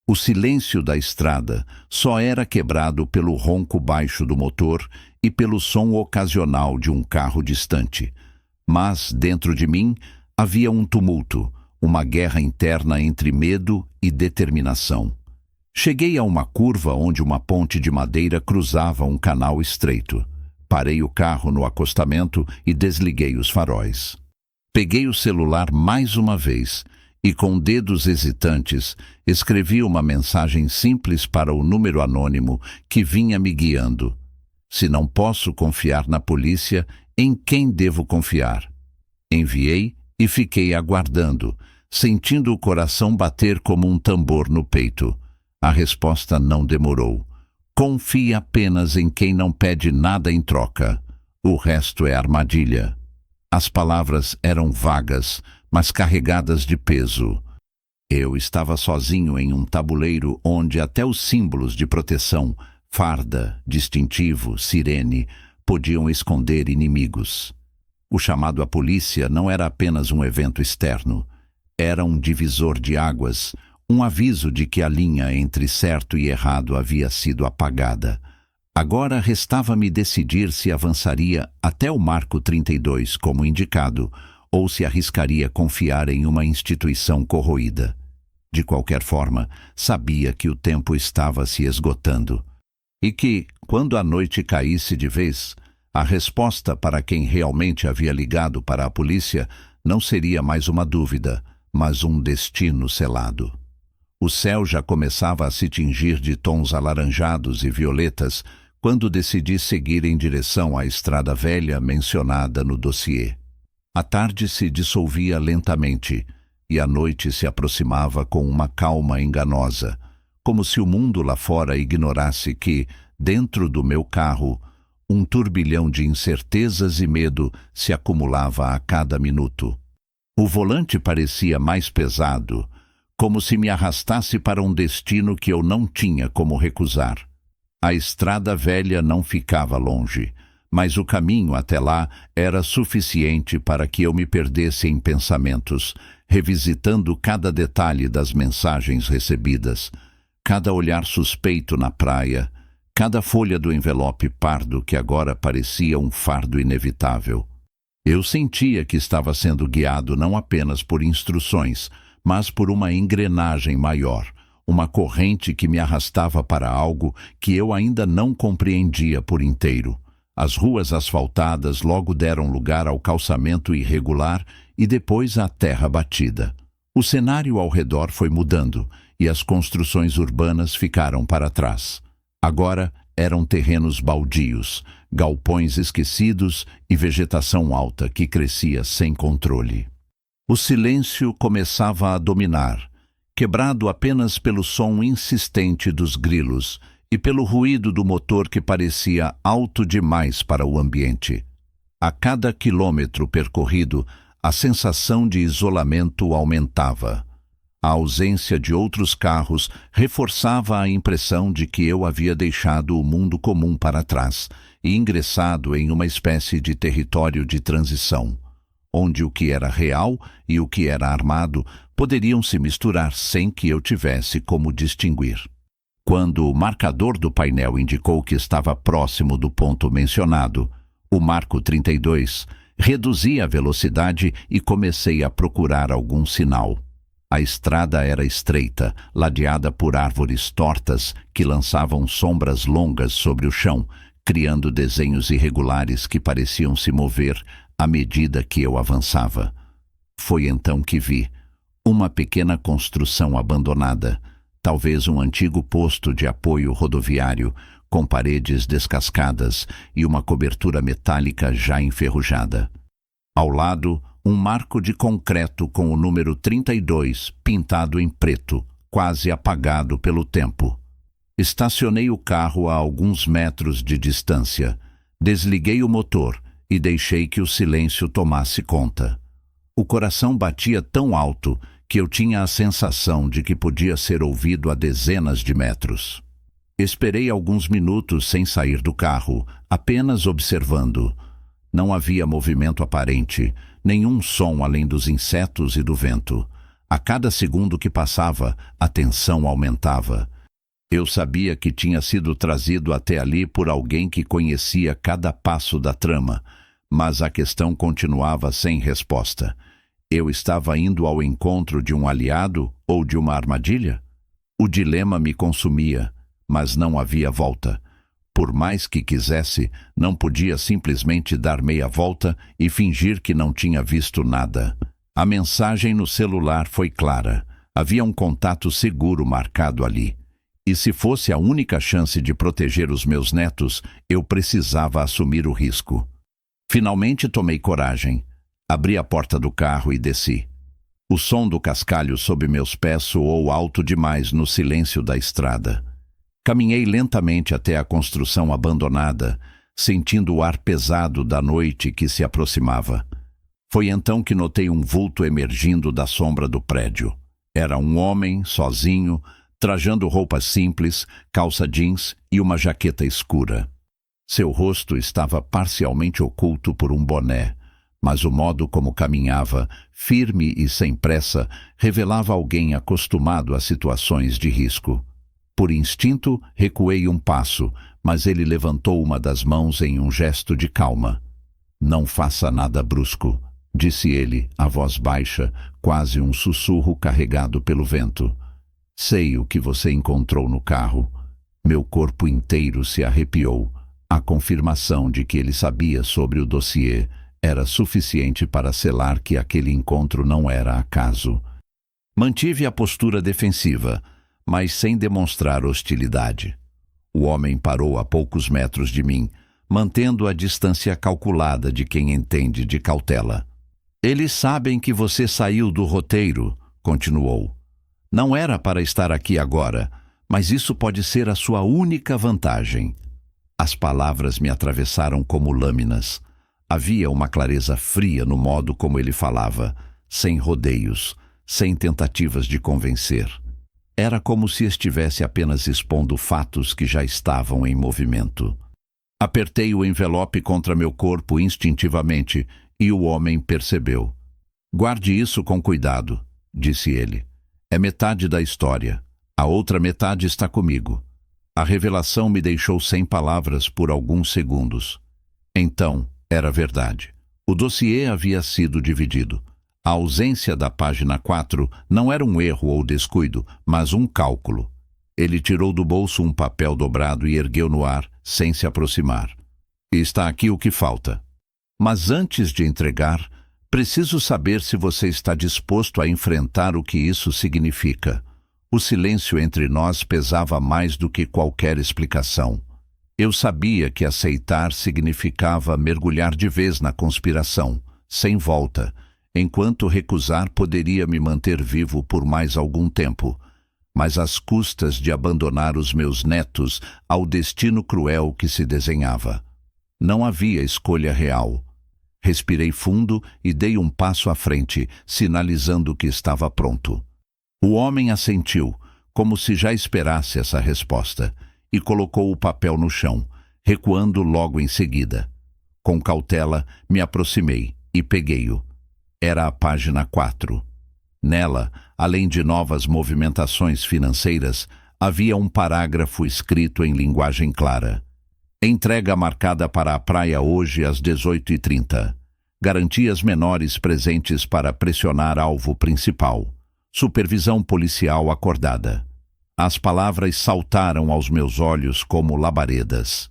O silêncio da estrada só era quebrado pelo ronco baixo do motor e pelo som ocasional de um carro distante. Mas, dentro de mim, havia um tumulto, uma guerra interna entre medo e determinação. Cheguei a uma curva onde uma ponte de madeira cruzava um canal estreito. Parei o carro no acostamento e desliguei os faróis. Peguei o celular mais uma vez e, com dedos hesitantes, escrevi uma mensagem simples para o número anônimo que vinha me guiando. Se não posso confiar na polícia, em quem devo confiar? Enviei e fiquei aguardando, sentindo o coração bater como um tambor no peito. A resposta não demorou. Confie apenas em quem não pede nada em troca. O resto é armadilha. As palavras eram vagas, mas carregadas de peso. Eu estava sozinho em um tabuleiro onde até os símbolos de proteção, farda, distintivo, sirene, podiam esconder inimigos. O chamado à polícia não era apenas um evento externo. Era um divisor de águas, um aviso de que a linha entre certo e errado havia sido apagada. Agora restava-me decidir se avançaria até o marco 32, como indicado, ou se arriscaria confiar em uma instituição corroída. De qualquer forma, sabia que o tempo estava se esgotando. E que, quando a noite caísse de vez, a resposta para quem realmente havia ligado para a polícia não seria mais uma dúvida, mas um destino selado. O céu já começava a se tingir de tons alaranjados e violetas quando decidi seguir em direção à estrada velha mencionada no dossiê. A tarde se dissolvia lentamente e a noite se aproximava com uma calma enganosa, como se o mundo lá fora ignorasse que, dentro do meu carro, um turbilhão de incertezas e medo se acumulava a cada minuto. O volante parecia mais pesado, como se me arrastasse para um destino que eu não tinha como recusar. A estrada velha não ficava longe, mas o caminho até lá era suficiente para que eu me perdesse em pensamentos, revisitando cada detalhe das mensagens recebidas, cada olhar suspeito na praia, cada folha do envelope pardo que agora parecia um fardo inevitável. Eu sentia que estava sendo guiado não apenas por instruções, mas por uma engrenagem maior, uma corrente que me arrastava para algo que eu ainda não compreendia por inteiro. As ruas asfaltadas logo deram lugar ao calçamento irregular e depois à terra batida. O cenário ao redor foi mudando e as construções urbanas ficaram para trás. Agora eram terrenos baldios, galpões esquecidos e vegetação alta que crescia sem controle. O silêncio começava a dominar, quebrado apenas pelo som insistente dos grilos e pelo ruído do motor que parecia alto demais para o ambiente. A cada quilômetro percorrido, a sensação de isolamento aumentava. A ausência de outros carros reforçava a impressão de que eu havia deixado o mundo comum para trás e ingressado em uma espécie de território de transição, onde o que era real e o que era armado poderiam se misturar sem que eu tivesse como distinguir. Quando o marcador do painel indicou que estava próximo do ponto mencionado, o marco 32, reduzi a velocidade e comecei a procurar algum sinal. A estrada era estreita, ladeada por árvores tortas que lançavam sombras longas sobre o chão, criando desenhos irregulares que pareciam se mover à medida que eu avançava. Foi então que vi uma pequena construção abandonada, talvez um antigo posto de apoio rodoviário, com paredes descascadas e uma cobertura metálica já enferrujada. Ao lado, um marco de concreto com o número 32 pintado em preto, quase apagado pelo tempo. Estacionei o carro a alguns metros de distância, desliguei o motor e deixei que o silêncio tomasse conta. O coração batia tão alto que eu tinha a sensação de que podia ser ouvido a dezenas de metros. Esperei alguns minutos sem sair do carro, apenas observando. Não havia movimento aparente, nenhum som além dos insetos e do vento. A cada segundo que passava, a tensão aumentava. Eu sabia que tinha sido trazido até ali por alguém que conhecia cada passo da trama, mas a questão continuava sem resposta. Eu estava indo ao encontro de um aliado ou de uma armadilha? O dilema me consumia, mas não havia volta. Por mais que quisesse, não podia simplesmente dar meia volta e fingir que não tinha visto nada. A mensagem no celular foi clara. Havia um contato seguro marcado ali. E se fosse a única chance de proteger os meus netos, eu precisava assumir o risco. Finalmente tomei coragem. Abri a porta do carro e desci. O som do cascalho sob meus pés soou alto demais no silêncio da estrada. Caminhei lentamente até a construção abandonada, sentindo o ar pesado da noite que se aproximava. Foi então que notei um vulto emergindo da sombra do prédio. Era um homem, sozinho, trajando roupas simples, calça jeans e uma jaqueta escura. Seu rosto estava parcialmente oculto por um boné, mas o modo como caminhava, firme e sem pressa, revelava alguém acostumado a situações de risco. Por instinto, recuei um passo, mas ele levantou uma das mãos em um gesto de calma. "Não faça nada brusco", disse ele, a voz baixa, quase um sussurro carregado pelo vento. "Sei o que você encontrou no carro." Meu corpo inteiro se arrepiou. A confirmação de que ele sabia sobre o dossiê era suficiente para selar que aquele encontro não era acaso. Mantive a postura defensiva, mas sem demonstrar hostilidade. O homem parou a poucos metros de mim, mantendo a distância calculada de quem entende de cautela. "Eles sabem que você saiu do roteiro", continuou. "Não era para estar aqui agora, mas isso pode ser a sua única vantagem." As palavras me atravessaram como lâminas. Havia uma clareza fria no modo como ele falava, sem rodeios, sem tentativas de convencer. Era como se estivesse apenas expondo fatos que já estavam em movimento. Apertei o envelope contra meu corpo instintivamente e o homem percebeu. "Guarde isso com cuidado", disse ele. "É metade da história. A outra metade está comigo." A revelação me deixou sem palavras por alguns segundos. Então, era verdade. O dossiê havia sido dividido. A ausência da página 4 não era um erro ou descuido, mas um cálculo. Ele tirou do bolso um papel dobrado e ergueu no ar, sem se aproximar. "Está aqui o que falta. Mas antes de entregar, preciso saber se você está disposto a enfrentar o que isso significa." O silêncio entre nós pesava mais do que qualquer explicação. Eu sabia que aceitar significava mergulhar de vez na conspiração, sem volta, enquanto recusar poderia me manter vivo por mais algum tempo, mas às custas de abandonar os meus netos ao destino cruel que se desenhava. Não havia escolha real. Respirei fundo e dei um passo à frente, sinalizando que estava pronto. O homem assentiu, como se já esperasse essa resposta, e colocou o papel no chão, recuando logo em seguida. Com cautela, me aproximei e peguei-o. Era a página 4. Nela, além de novas movimentações financeiras, havia um parágrafo escrito em linguagem clara. Entrega marcada para a praia hoje às 18h30. Garantias menores presentes para pressionar alvo principal. Supervisão policial acordada. As palavras saltaram aos meus olhos como labaredas.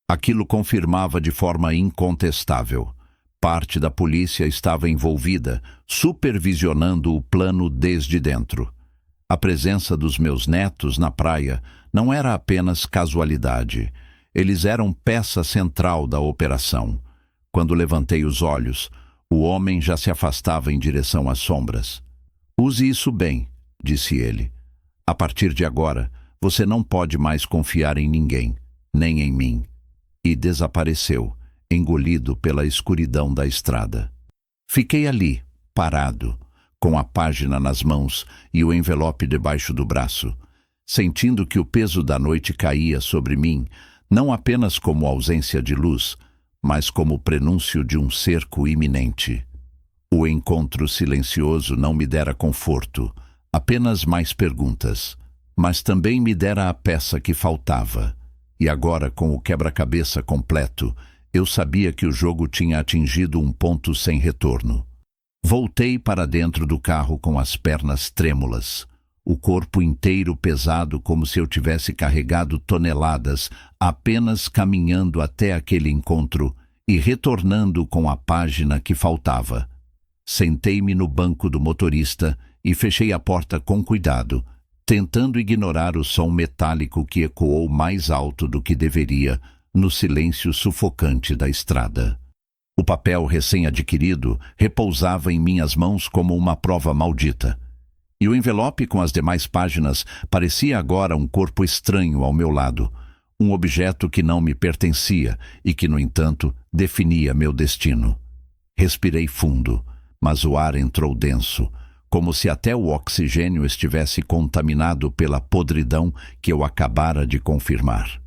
Aquilo confirmava de forma incontestável. Parte da polícia estava envolvida, supervisionando o plano desde dentro. A presença dos meus netos na praia não era apenas casualidade. Eles eram peça central da operação. Quando levantei os olhos, o homem já se afastava em direção às sombras. Use isso bem, disse ele. A partir de agora, você não pode mais confiar em ninguém, nem em mim. E desapareceu, engolido pela escuridão da estrada. Fiquei ali, parado, com a página nas mãos e o envelope debaixo do braço, sentindo que o peso da noite caía sobre mim, não apenas como ausência de luz, mas como prenúncio de um cerco iminente. O encontro silencioso não me dera conforto, apenas mais perguntas, mas também me dera a peça que faltava. E agora, com o quebra-cabeça completo, eu sabia que o jogo tinha atingido um ponto sem retorno. Voltei para dentro do carro com as pernas trêmulas, o corpo inteiro pesado como se eu tivesse carregado toneladas, apenas caminhando até aquele encontro e retornando com a página que faltava. Sentei-me no banco do motorista e fechei a porta com cuidado, tentando ignorar o som metálico que ecoou mais alto do que deveria no silêncio sufocante da estrada. O papel recém-adquirido repousava em minhas mãos como uma prova maldita. E o envelope com as demais páginas parecia agora um corpo estranho ao meu lado, um objeto que não me pertencia e que, no entanto, definia meu destino. Respirei fundo, mas o ar entrou denso, como se até o oxigênio estivesse contaminado pela podridão que eu acabara de confirmar.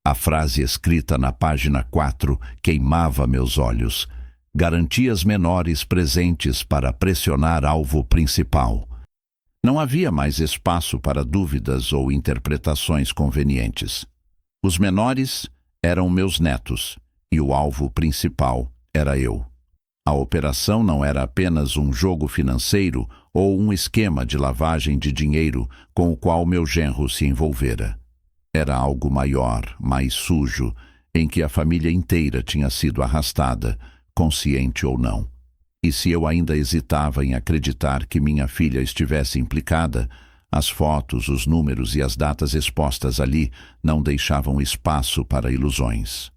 A frase escrita na página 4 queimava meus olhos. Garantias menores presentes para pressionar alvo principal. Não havia mais espaço para dúvidas ou interpretações convenientes. Os menores eram meus netos e o alvo principal era eu. A operação não era apenas um jogo financeiro ou um esquema de lavagem de dinheiro com o qual meu genro se envolvera. Era algo maior, mais sujo, em que a família inteira tinha sido arrastada, consciente ou não. E se eu ainda hesitava em acreditar que minha filha estivesse implicada, as fotos, os números e as datas expostas ali não deixavam espaço para ilusões.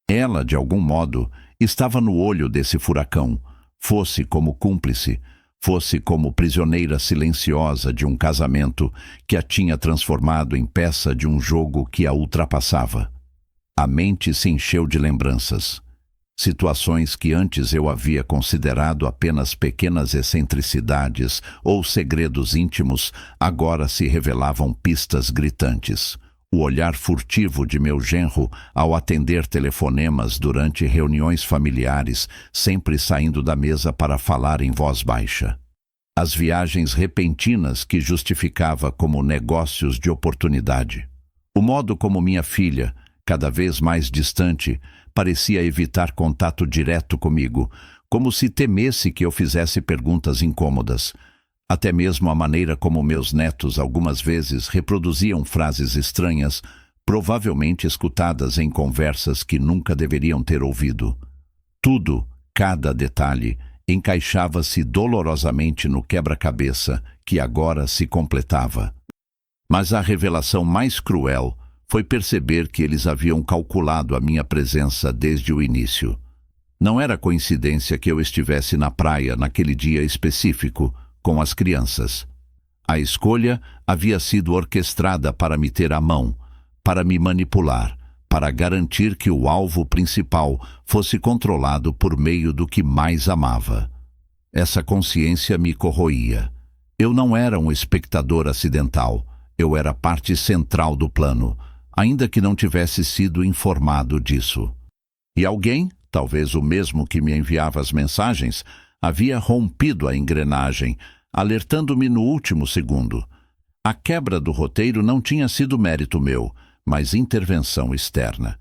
Ela, de algum modo, estava no olho desse furacão, fosse como cúmplice, fosse como prisioneira silenciosa de um casamento que a tinha transformado em peça de um jogo que a ultrapassava. A mente se encheu de lembranças. Situações que antes eu havia considerado apenas pequenas excentricidades ou segredos íntimos, agora se revelavam pistas gritantes. O olhar furtivo de meu genro ao atender telefonemas durante reuniões familiares, sempre saindo da mesa para falar em voz baixa. As viagens repentinas que justificava como negócios de oportunidade. O modo como minha filha, cada vez mais distante, parecia evitar contato direto comigo, como se temesse que eu fizesse perguntas incômodas. Até mesmo a maneira como meus netos algumas vezes reproduziam frases estranhas, provavelmente escutadas em conversas que nunca deveriam ter ouvido. Tudo, cada detalhe, encaixava-se dolorosamente no quebra-cabeça que agora se completava. Mas a revelação mais cruel foi perceber que eles haviam calculado a minha presença desde o início. Não era coincidência que eu estivesse na praia naquele dia específico, com as crianças. A escolha havia sido orquestrada para me ter à mão, para me manipular, para garantir que o alvo principal fosse controlado por meio do que mais amava. Essa consciência me corroía. Eu não era um espectador acidental. Eu era parte central do plano, ainda que não tivesse sido informado disso. E alguém, talvez o mesmo que me enviava as mensagens, havia rompido a engrenagem, alertando-me no último segundo. A quebra do roteiro não tinha sido mérito meu, mas intervenção externa.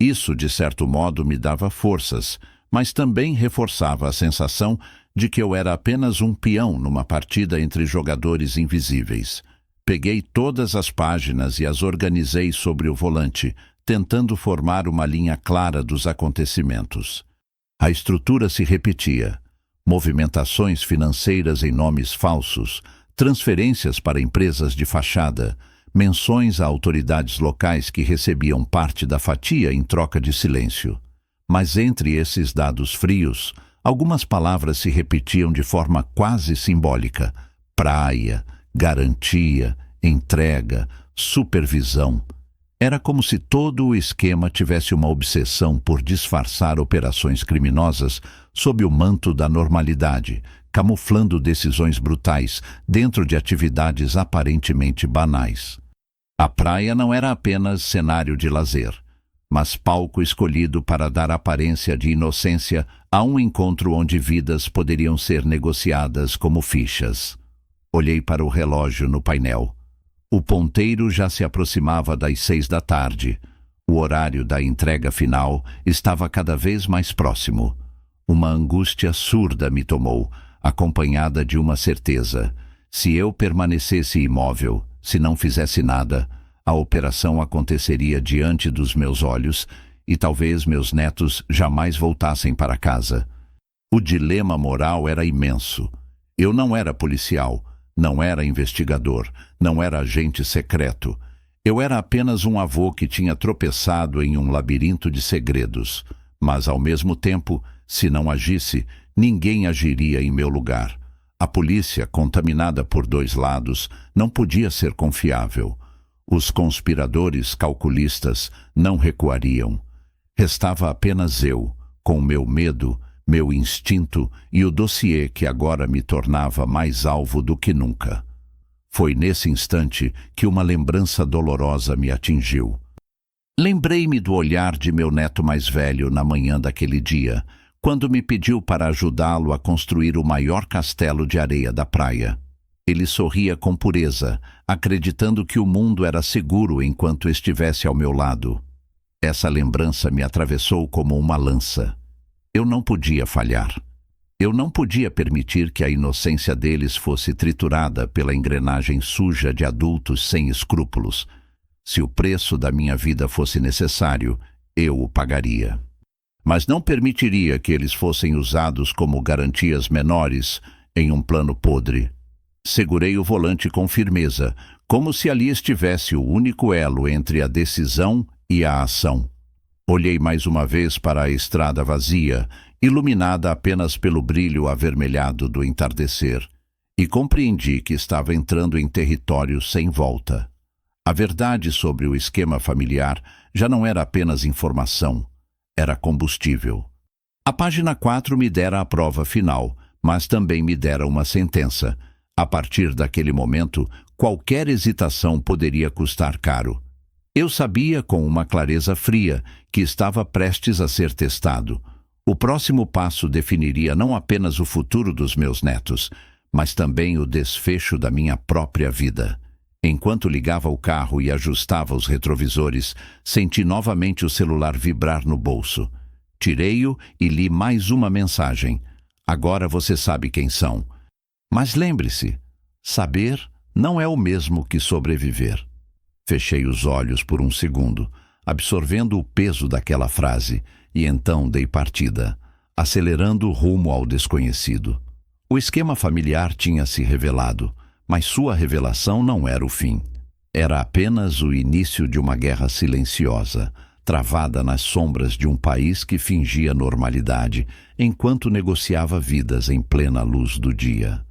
Isso, de certo modo, me dava forças, mas também reforçava a sensação de que eu era apenas um peão numa partida entre jogadores invisíveis. Peguei todas as páginas e as organizei sobre o volante, tentando formar uma linha clara dos acontecimentos. A estrutura se repetia. Movimentações financeiras em nomes falsos, transferências para empresas de fachada, menções a autoridades locais que recebiam parte da fatia em troca de silêncio. Mas entre esses dados frios, algumas palavras se repetiam de forma quase simbólica: praia, garantia, entrega, supervisão. Era como se todo o esquema tivesse uma obsessão por disfarçar operações criminosas sob o manto da normalidade, camuflando decisões brutais dentro de atividades aparentemente banais. A praia não era apenas cenário de lazer, mas palco escolhido para dar aparência de inocência a um encontro onde vidas poderiam ser negociadas como fichas. Olhei para o relógio no painel. O ponteiro já se aproximava das 6 da tarde. O horário da entrega final estava cada vez mais próximo. Uma angústia surda me tomou, acompanhada de uma certeza. Se eu permanecesse imóvel, se não fizesse nada, a operação aconteceria diante dos meus olhos e talvez meus netos jamais voltassem para casa. O dilema moral era imenso. Eu não era policial, não era investigador, não era agente secreto. Eu era apenas um avô que tinha tropeçado em um labirinto de segredos. Mas, ao mesmo tempo, se não agisse, ninguém agiria em meu lugar. A polícia, contaminada por 2 lados, não podia ser confiável. Os conspiradores calculistas não recuariam. Restava apenas eu, com meu medo, meu instinto e o dossiê que agora me tornava mais alvo do que nunca. Foi nesse instante que uma lembrança dolorosa me atingiu. Lembrei-me do olhar de meu neto mais velho na manhã daquele dia, quando me pediu para ajudá-lo a construir o maior castelo de areia da praia. Ele sorria com pureza, acreditando que o mundo era seguro enquanto estivesse ao meu lado. Essa lembrança me atravessou como uma lança. Eu não podia falhar. Eu não podia permitir que a inocência deles fosse triturada pela engrenagem suja de adultos sem escrúpulos. Se o preço da minha vida fosse necessário, eu o pagaria. Mas não permitiria que eles fossem usados como garantias menores em um plano podre. Segurei o volante com firmeza, como se ali estivesse o único elo entre a decisão e a ação. Olhei mais uma vez para a estrada vazia, iluminada apenas pelo brilho avermelhado do entardecer, e compreendi que estava entrando em território sem volta. A verdade sobre o esquema familiar já não era apenas informação, era combustível. A página 4 me dera a prova final, mas também me dera uma sentença. A partir daquele momento, qualquer hesitação poderia custar caro. Eu sabia com uma clareza fria que estava prestes a ser testado. O próximo passo definiria não apenas o futuro dos meus netos, mas também o desfecho da minha própria vida. Enquanto ligava o carro e ajustava os retrovisores, senti novamente o celular vibrar no bolso. Tirei-o e li mais uma mensagem. Agora você sabe quem são. Mas lembre-se, saber não é o mesmo que sobreviver. Fechei os olhos por um segundo, absorvendo o peso daquela frase, e então dei partida, acelerando rumo ao desconhecido. O esquema familiar tinha se revelado, mas sua revelação não era o fim. Era apenas o início de uma guerra silenciosa, travada nas sombras de um país que fingia normalidade, enquanto negociava vidas em plena luz do dia.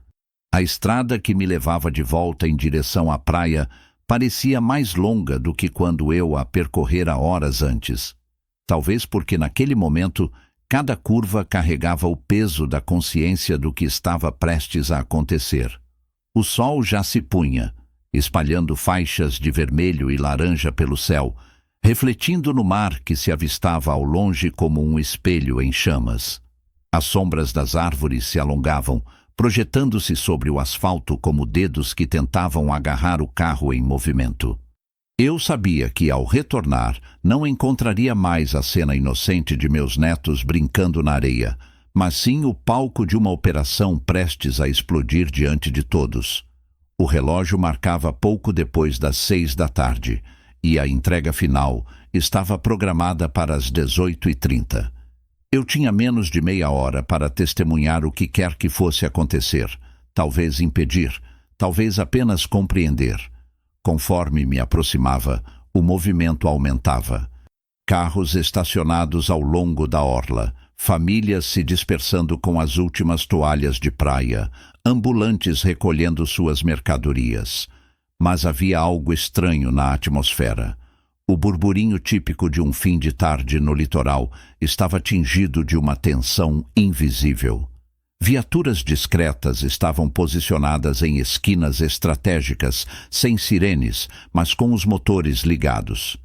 A estrada que me levava de volta em direção à praia parecia mais longa do que quando eu a percorrera horas antes. Talvez porque naquele momento cada curva carregava o peso da consciência do que estava prestes a acontecer. O sol já se punha, espalhando faixas de vermelho e laranja pelo céu, refletindo no mar que se avistava ao longe como um espelho em chamas. As sombras das árvores se alongavam, projetando-se sobre o asfalto como dedos que tentavam agarrar o carro em movimento. Eu sabia que, ao retornar, não encontraria mais a cena inocente de meus netos brincando na areia, mas sim o palco de uma operação prestes a explodir diante de todos. O relógio marcava pouco depois das 6 da tarde, e a entrega final estava programada para as 18h30. Eu tinha menos de meia hora para testemunhar o que quer que fosse acontecer, talvez impedir, talvez apenas compreender. Conforme me aproximava, o movimento aumentava. Carros estacionados ao longo da orla, famílias se dispersando com as últimas toalhas de praia, ambulantes recolhendo suas mercadorias. Mas havia algo estranho na atmosfera. O burburinho típico de um fim de tarde no litoral estava tingido de uma tensão invisível. Viaturas discretas estavam posicionadas em esquinas estratégicas, sem sirenes, mas com os motores ligados.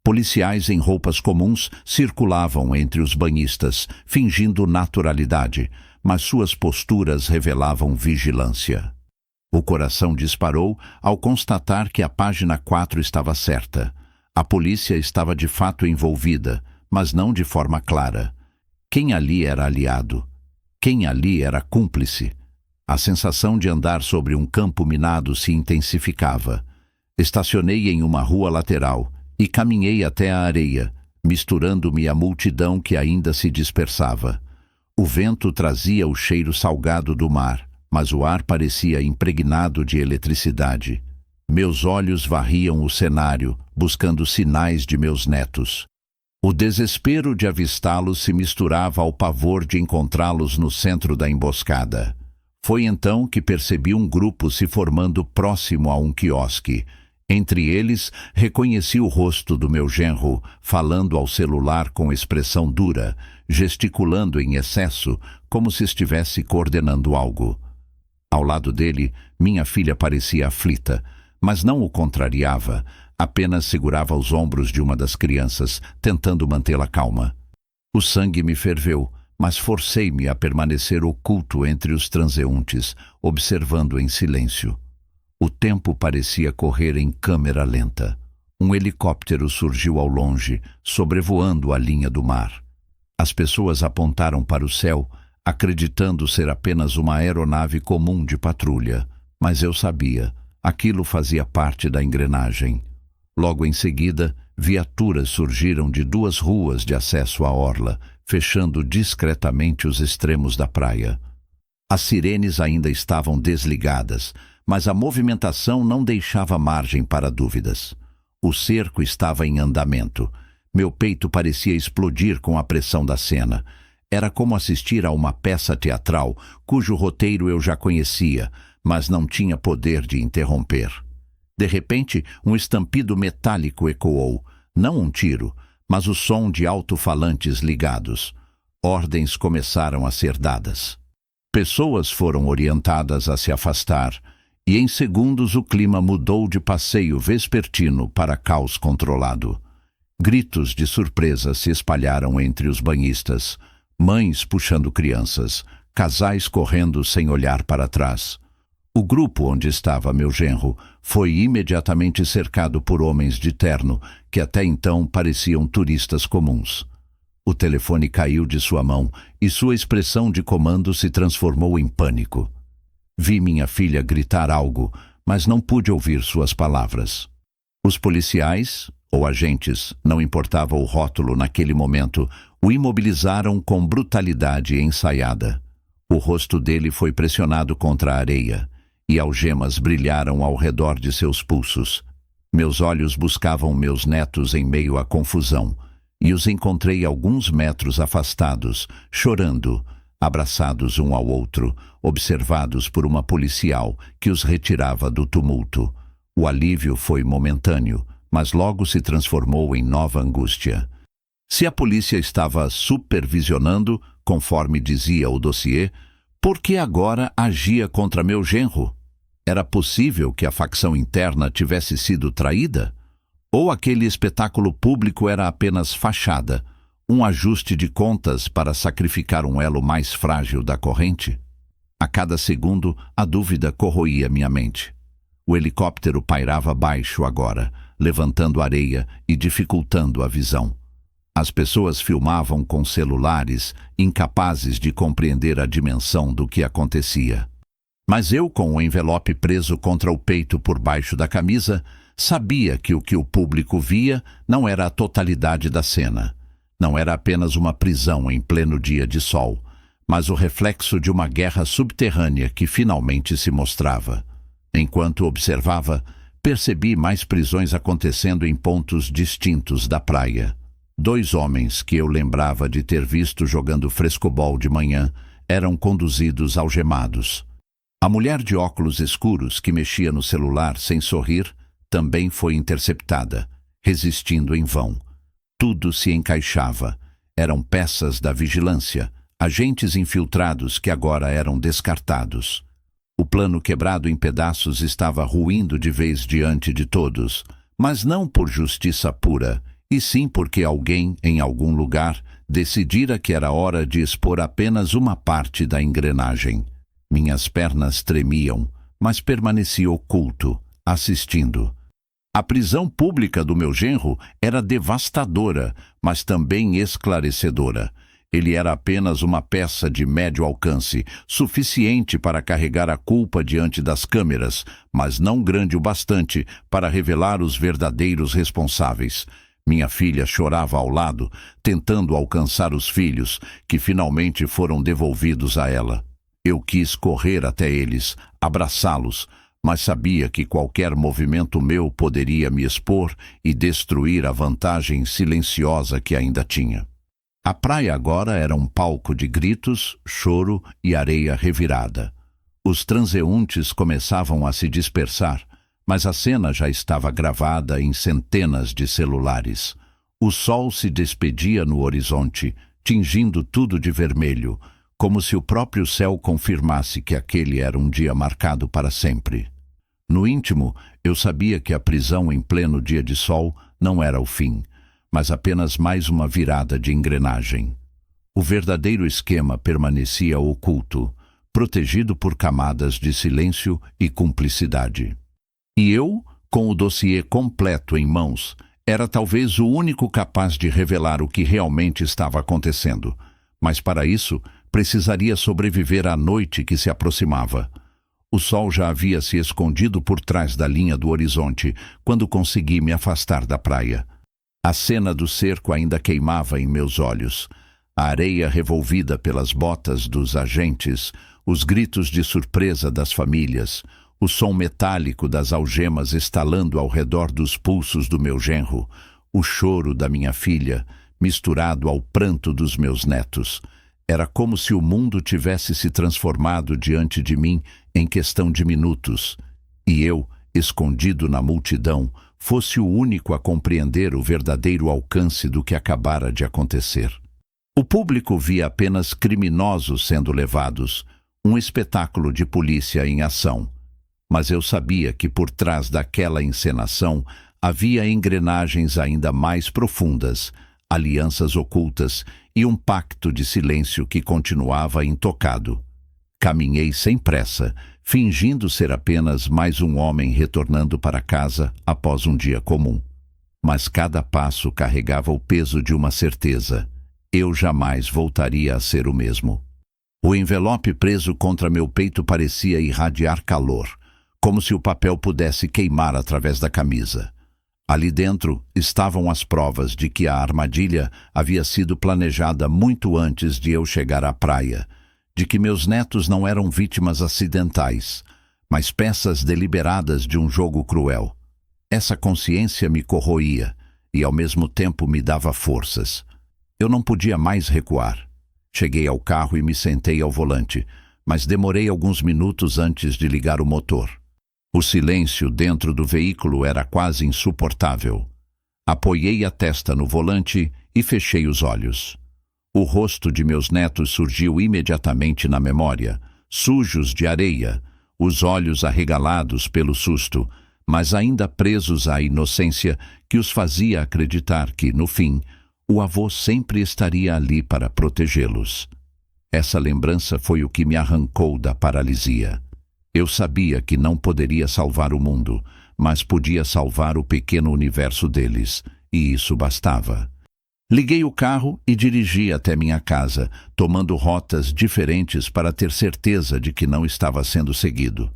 Policiais em roupas comuns circulavam entre os banhistas, fingindo naturalidade, mas suas posturas revelavam vigilância. O coração disparou ao constatar que a página 4 estava certa. A polícia estava de fato envolvida, mas não de forma clara. Quem ali era aliado? Quem ali era cúmplice? A sensação de andar sobre um campo minado se intensificava. Estacionei em uma rua lateral e caminhei até a areia, misturando-me à multidão que ainda se dispersava. O vento trazia o cheiro salgado do mar, mas o ar parecia impregnado de eletricidade. Meus olhos varriam o cenário, buscando sinais de meus netos. O desespero de avistá-los se misturava ao pavor de encontrá-los no centro da emboscada. Foi então que percebi um grupo se formando próximo a um quiosque. Entre eles, reconheci o rosto do meu genro, falando ao celular com expressão dura, gesticulando em excesso, como se estivesse coordenando algo. Ao lado dele, minha filha parecia aflita, mas não o contrariava, apenas segurava os ombros de uma das crianças, tentando mantê-la calma. O sangue me ferveu, mas forcei-me a permanecer oculto entre os transeuntes, observando em silêncio. O tempo parecia correr em câmera lenta. Um helicóptero surgiu ao longe, sobrevoando a linha do mar. As pessoas apontaram para o céu, acreditando ser apenas uma aeronave comum de patrulha, mas eu sabia. Aquilo fazia parte da engrenagem. Logo em seguida, viaturas surgiram de 2 ruas de acesso à orla, fechando discretamente os extremos da praia. As sirenes ainda estavam desligadas, mas a movimentação não deixava margem para dúvidas. O cerco estava em andamento. Meu peito parecia explodir com a pressão da cena. Era como assistir a uma peça teatral, cujo roteiro eu já conhecia, mas não tinha poder de interromper. De repente, um estampido metálico ecoou, não um tiro, mas o som de alto-falantes ligados. Ordens começaram a ser dadas. Pessoas foram orientadas a se afastar, e em segundos o clima mudou de passeio vespertino para caos controlado. Gritos de surpresa se espalharam entre os banhistas, mães puxando crianças, casais correndo sem olhar para trás. O grupo onde estava meu genro foi imediatamente cercado por homens de terno que até então pareciam turistas comuns. O telefone caiu de sua mão e sua expressão de comando se transformou em pânico. Vi minha filha gritar algo, mas não pude ouvir suas palavras. Os policiais, ou agentes, não importava o rótulo naquele momento, o imobilizaram com brutalidade ensaiada. O rosto dele foi pressionado contra a areia, e algemas brilharam ao redor de seus pulsos. Meus olhos buscavam meus netos em meio à confusão, e os encontrei alguns metros afastados, chorando, abraçados um ao outro, observados por uma policial que os retirava do tumulto. O alívio foi momentâneo, mas logo se transformou em nova angústia. Se a polícia estava supervisionando, conforme dizia o dossiê, por que agora agia contra meu genro? Era possível que a facção interna tivesse sido traída? Ou aquele espetáculo público era apenas fachada, um ajuste de contas para sacrificar um elo mais frágil da corrente? A cada segundo, a dúvida corroía minha mente. O helicóptero pairava baixo agora, levantando areia e dificultando a visão. As pessoas filmavam com celulares, incapazes de compreender a dimensão do que acontecia. Mas eu, com o envelope preso contra o peito por baixo da camisa, sabia que o público via não era a totalidade da cena. Não era apenas uma prisão em pleno dia de sol, mas o reflexo de uma guerra subterrânea que finalmente se mostrava. Enquanto observava, percebi mais prisões acontecendo em pontos distintos da praia. 2 homens que eu lembrava de ter visto jogando frescobol de manhã eram conduzidos algemados. A mulher de óculos escuros que mexia no celular sem sorrir também foi interceptada, resistindo em vão. Tudo se encaixava. Eram peças da vigilância, agentes infiltrados que agora eram descartados. O plano quebrado em pedaços estava ruindo de vez diante de todos, mas não por justiça pura, e sim porque alguém, em algum lugar, decidira que era hora de expor apenas uma parte da engrenagem. Minhas pernas tremiam, mas permaneci oculto, assistindo. A prisão pública do meu genro era devastadora, mas também esclarecedora. Ele era apenas uma peça de médio alcance, suficiente para carregar a culpa diante das câmeras, mas não grande o bastante para revelar os verdadeiros responsáveis. Minha filha chorava ao lado, tentando alcançar os filhos, que finalmente foram devolvidos a ela. Eu quis correr até eles, abraçá-los, mas sabia que qualquer movimento meu poderia me expor e destruir a vantagem silenciosa que ainda tinha. A praia agora era um palco de gritos, choro e areia revirada. Os transeuntes começavam a se dispersar, mas a cena já estava gravada em centenas de celulares. O sol se despedia no horizonte, tingindo tudo de vermelho, como se o próprio céu confirmasse que aquele era um dia marcado para sempre. No íntimo, eu sabia que a prisão em pleno dia de sol não era o fim, mas apenas mais uma virada de engrenagem. O verdadeiro esquema permanecia oculto, protegido por camadas de silêncio e cumplicidade. E eu, com o dossiê completo em mãos, era talvez o único capaz de revelar o que realmente estava acontecendo. Mas para isso, precisaria sobreviver à noite que se aproximava. O sol já havia se escondido por trás da linha do horizonte quando consegui me afastar da praia. A cena do cerco ainda queimava em meus olhos. A areia revolvida pelas botas dos agentes, os gritos de surpresa das famílias, o som metálico das algemas estalando ao redor dos pulsos do meu genro, o choro da minha filha, misturado ao pranto dos meus netos. Era como se o mundo tivesse se transformado diante de mim em questão de minutos, e eu, escondido na multidão, fosse o único a compreender o verdadeiro alcance do que acabara de acontecer. O público via apenas criminosos sendo levados, um espetáculo de polícia em ação. Mas eu sabia que por trás daquela encenação havia engrenagens ainda mais profundas, alianças ocultas e um pacto de silêncio que continuava intocado. Caminhei sem pressa, fingindo ser apenas mais um homem retornando para casa após um dia comum. Mas cada passo carregava o peso de uma certeza: eu jamais voltaria a ser o mesmo. O envelope preso contra meu peito parecia irradiar calor, como se o papel pudesse queimar através da camisa. Ali dentro estavam as provas de que a armadilha havia sido planejada muito antes de eu chegar à praia, de que meus netos não eram vítimas acidentais, mas peças deliberadas de um jogo cruel. Essa consciência me corroía e ao mesmo tempo me dava forças. Eu não podia mais recuar. Cheguei ao carro e me sentei ao volante, mas demorei alguns minutos antes de ligar o motor. O silêncio dentro do veículo era quase insuportável. Apoiei a testa no volante e fechei os olhos. O rosto de meus netos surgiu imediatamente na memória, sujos de areia, os olhos arregalados pelo susto, mas ainda presos à inocência que os fazia acreditar que, no fim, o avô sempre estaria ali para protegê-los. Essa lembrança foi o que me arrancou da paralisia. Eu sabia que não poderia salvar o mundo, mas podia salvar o pequeno universo deles, e isso bastava. Liguei o carro e dirigi até minha casa, tomando rotas diferentes para ter certeza de que não estava sendo seguido.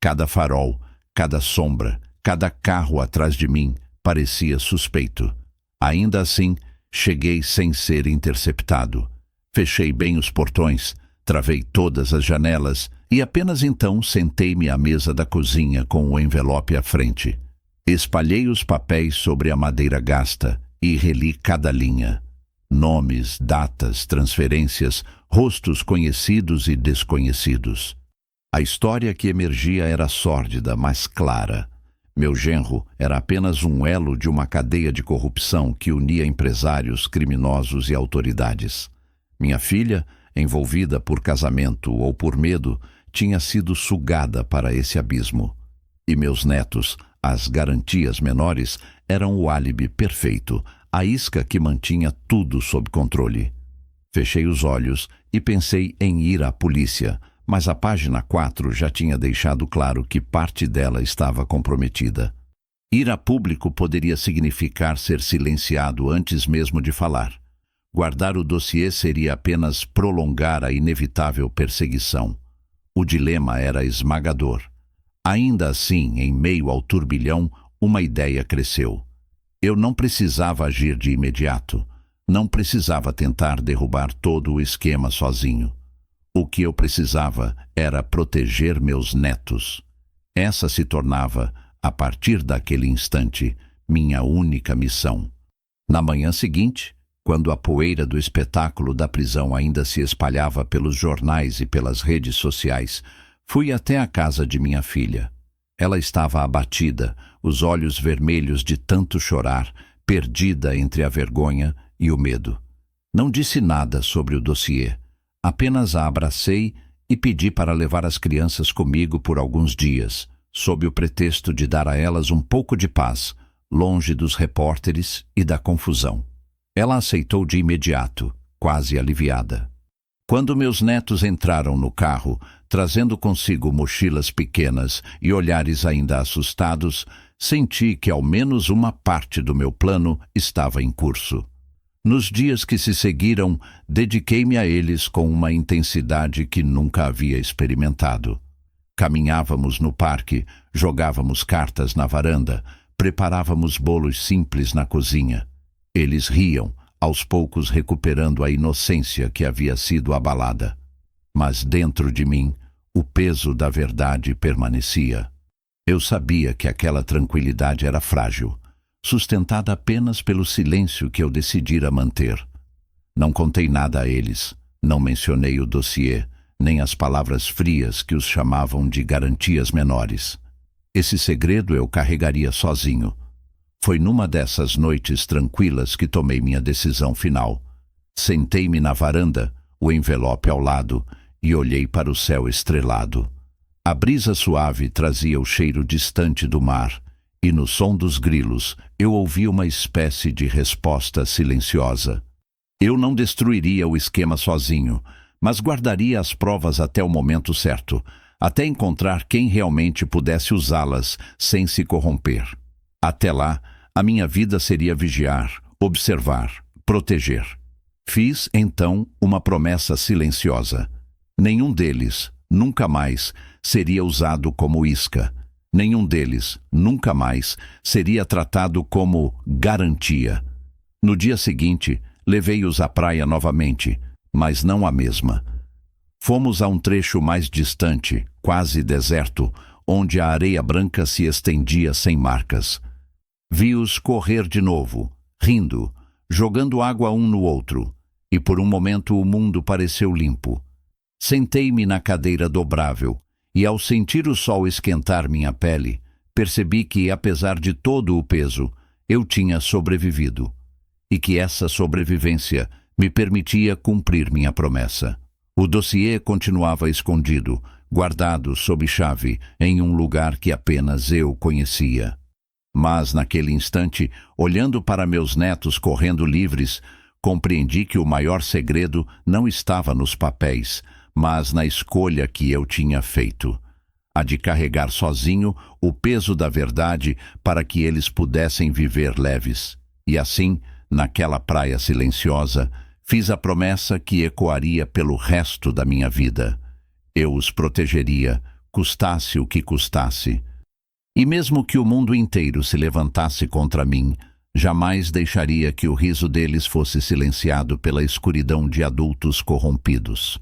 Cada farol, cada sombra, cada carro atrás de mim parecia suspeito. Ainda assim, cheguei sem ser interceptado. Fechei bem os portões, travei todas as janelas e apenas então sentei-me à mesa da cozinha com o envelope à frente. Espalhei os papéis sobre a madeira gasta e reli cada linha. Nomes, datas, transferências, rostos conhecidos e desconhecidos. A história que emergia era sórdida, mas clara. Meu genro era apenas um elo de uma cadeia de corrupção que unia empresários, criminosos e autoridades. Minha filha, envolvida por casamento ou por medo, tinha sido sugada para esse abismo. E meus netos, as garantias menores, eram o álibi perfeito, a isca que mantinha tudo sob controle. Fechei os olhos e pensei em ir à polícia, mas a página 4 já tinha deixado claro que parte dela estava comprometida. Ir a público poderia significar ser silenciado antes mesmo de falar. Guardar o dossiê seria apenas prolongar a inevitável perseguição. O dilema era esmagador. Ainda assim, em meio ao turbilhão, uma ideia cresceu. Eu não precisava agir de imediato. Não precisava tentar derrubar todo o esquema sozinho. O que eu precisava era proteger meus netos. Essa se tornava, a partir daquele instante, minha única missão. Na manhã seguinte, quando a poeira do espetáculo da prisão ainda se espalhava pelos jornais e pelas redes sociais, fui até a casa de minha filha. Ela estava abatida, os olhos vermelhos de tanto chorar, perdida entre a vergonha e o medo. Não disse nada sobre o dossiê. Apenas a abracei e pedi para levar as crianças comigo por alguns dias, sob o pretexto de dar a elas um pouco de paz, longe dos repórteres e da confusão. Ela aceitou de imediato, quase aliviada. Quando meus netos entraram no carro, trazendo consigo mochilas pequenas e olhares ainda assustados, senti que ao menos uma parte do meu plano estava em curso. Nos dias que se seguiram, dediquei-me a eles com uma intensidade que nunca havia experimentado. Caminhávamos no parque, jogávamos cartas na varanda, preparávamos bolos simples na cozinha. Eles riam, aos poucos recuperando a inocência que havia sido abalada. Mas dentro de mim, o peso da verdade permanecia. Eu sabia que aquela tranquilidade era frágil, sustentada apenas pelo silêncio que eu decidira manter. Não contei nada a eles, não mencionei o dossiê, nem as palavras frias que os chamavam de garantias menores. Esse segredo eu carregaria sozinho. Foi numa dessas noites tranquilas que tomei minha decisão final. Sentei-me na varanda, o envelope ao lado, e olhei para o céu estrelado. A brisa suave trazia o cheiro distante do mar, e no som dos grilos eu ouvi uma espécie de resposta silenciosa. Eu não destruiria o esquema sozinho, mas guardaria as provas até o momento certo, até encontrar quem realmente pudesse usá-las sem se corromper. Até lá, a minha vida seria vigiar, observar, proteger. Fiz, então, uma promessa silenciosa. Nenhum deles, nunca mais, seria usado como isca. Nenhum deles, nunca mais, seria tratado como garantia. No dia seguinte, levei-os à praia novamente, mas não a mesma. Fomos a um trecho mais distante, quase deserto, onde a areia branca se estendia sem marcas. Vi-os correr de novo, rindo, jogando água um no outro, e por um momento o mundo pareceu limpo. Sentei-me na cadeira dobrável e ao sentir o sol esquentar minha pele, percebi que, apesar de todo o peso, eu tinha sobrevivido, e que essa sobrevivência me permitia cumprir minha promessa. O dossiê continuava escondido, guardado sob chave, em um lugar que apenas eu conhecia. Mas, naquele instante, olhando para meus netos correndo livres, compreendi que o maior segredo não estava nos papéis, mas na escolha que eu tinha feito. A de carregar sozinho o peso da verdade para que eles pudessem viver leves. E assim, naquela praia silenciosa, fiz a promessa que ecoaria pelo resto da minha vida. Eu os protegeria, custasse o que custasse. E mesmo que o mundo inteiro se levantasse contra mim, jamais deixaria que o riso deles fosse silenciado pela escuridão de adultos corrompidos.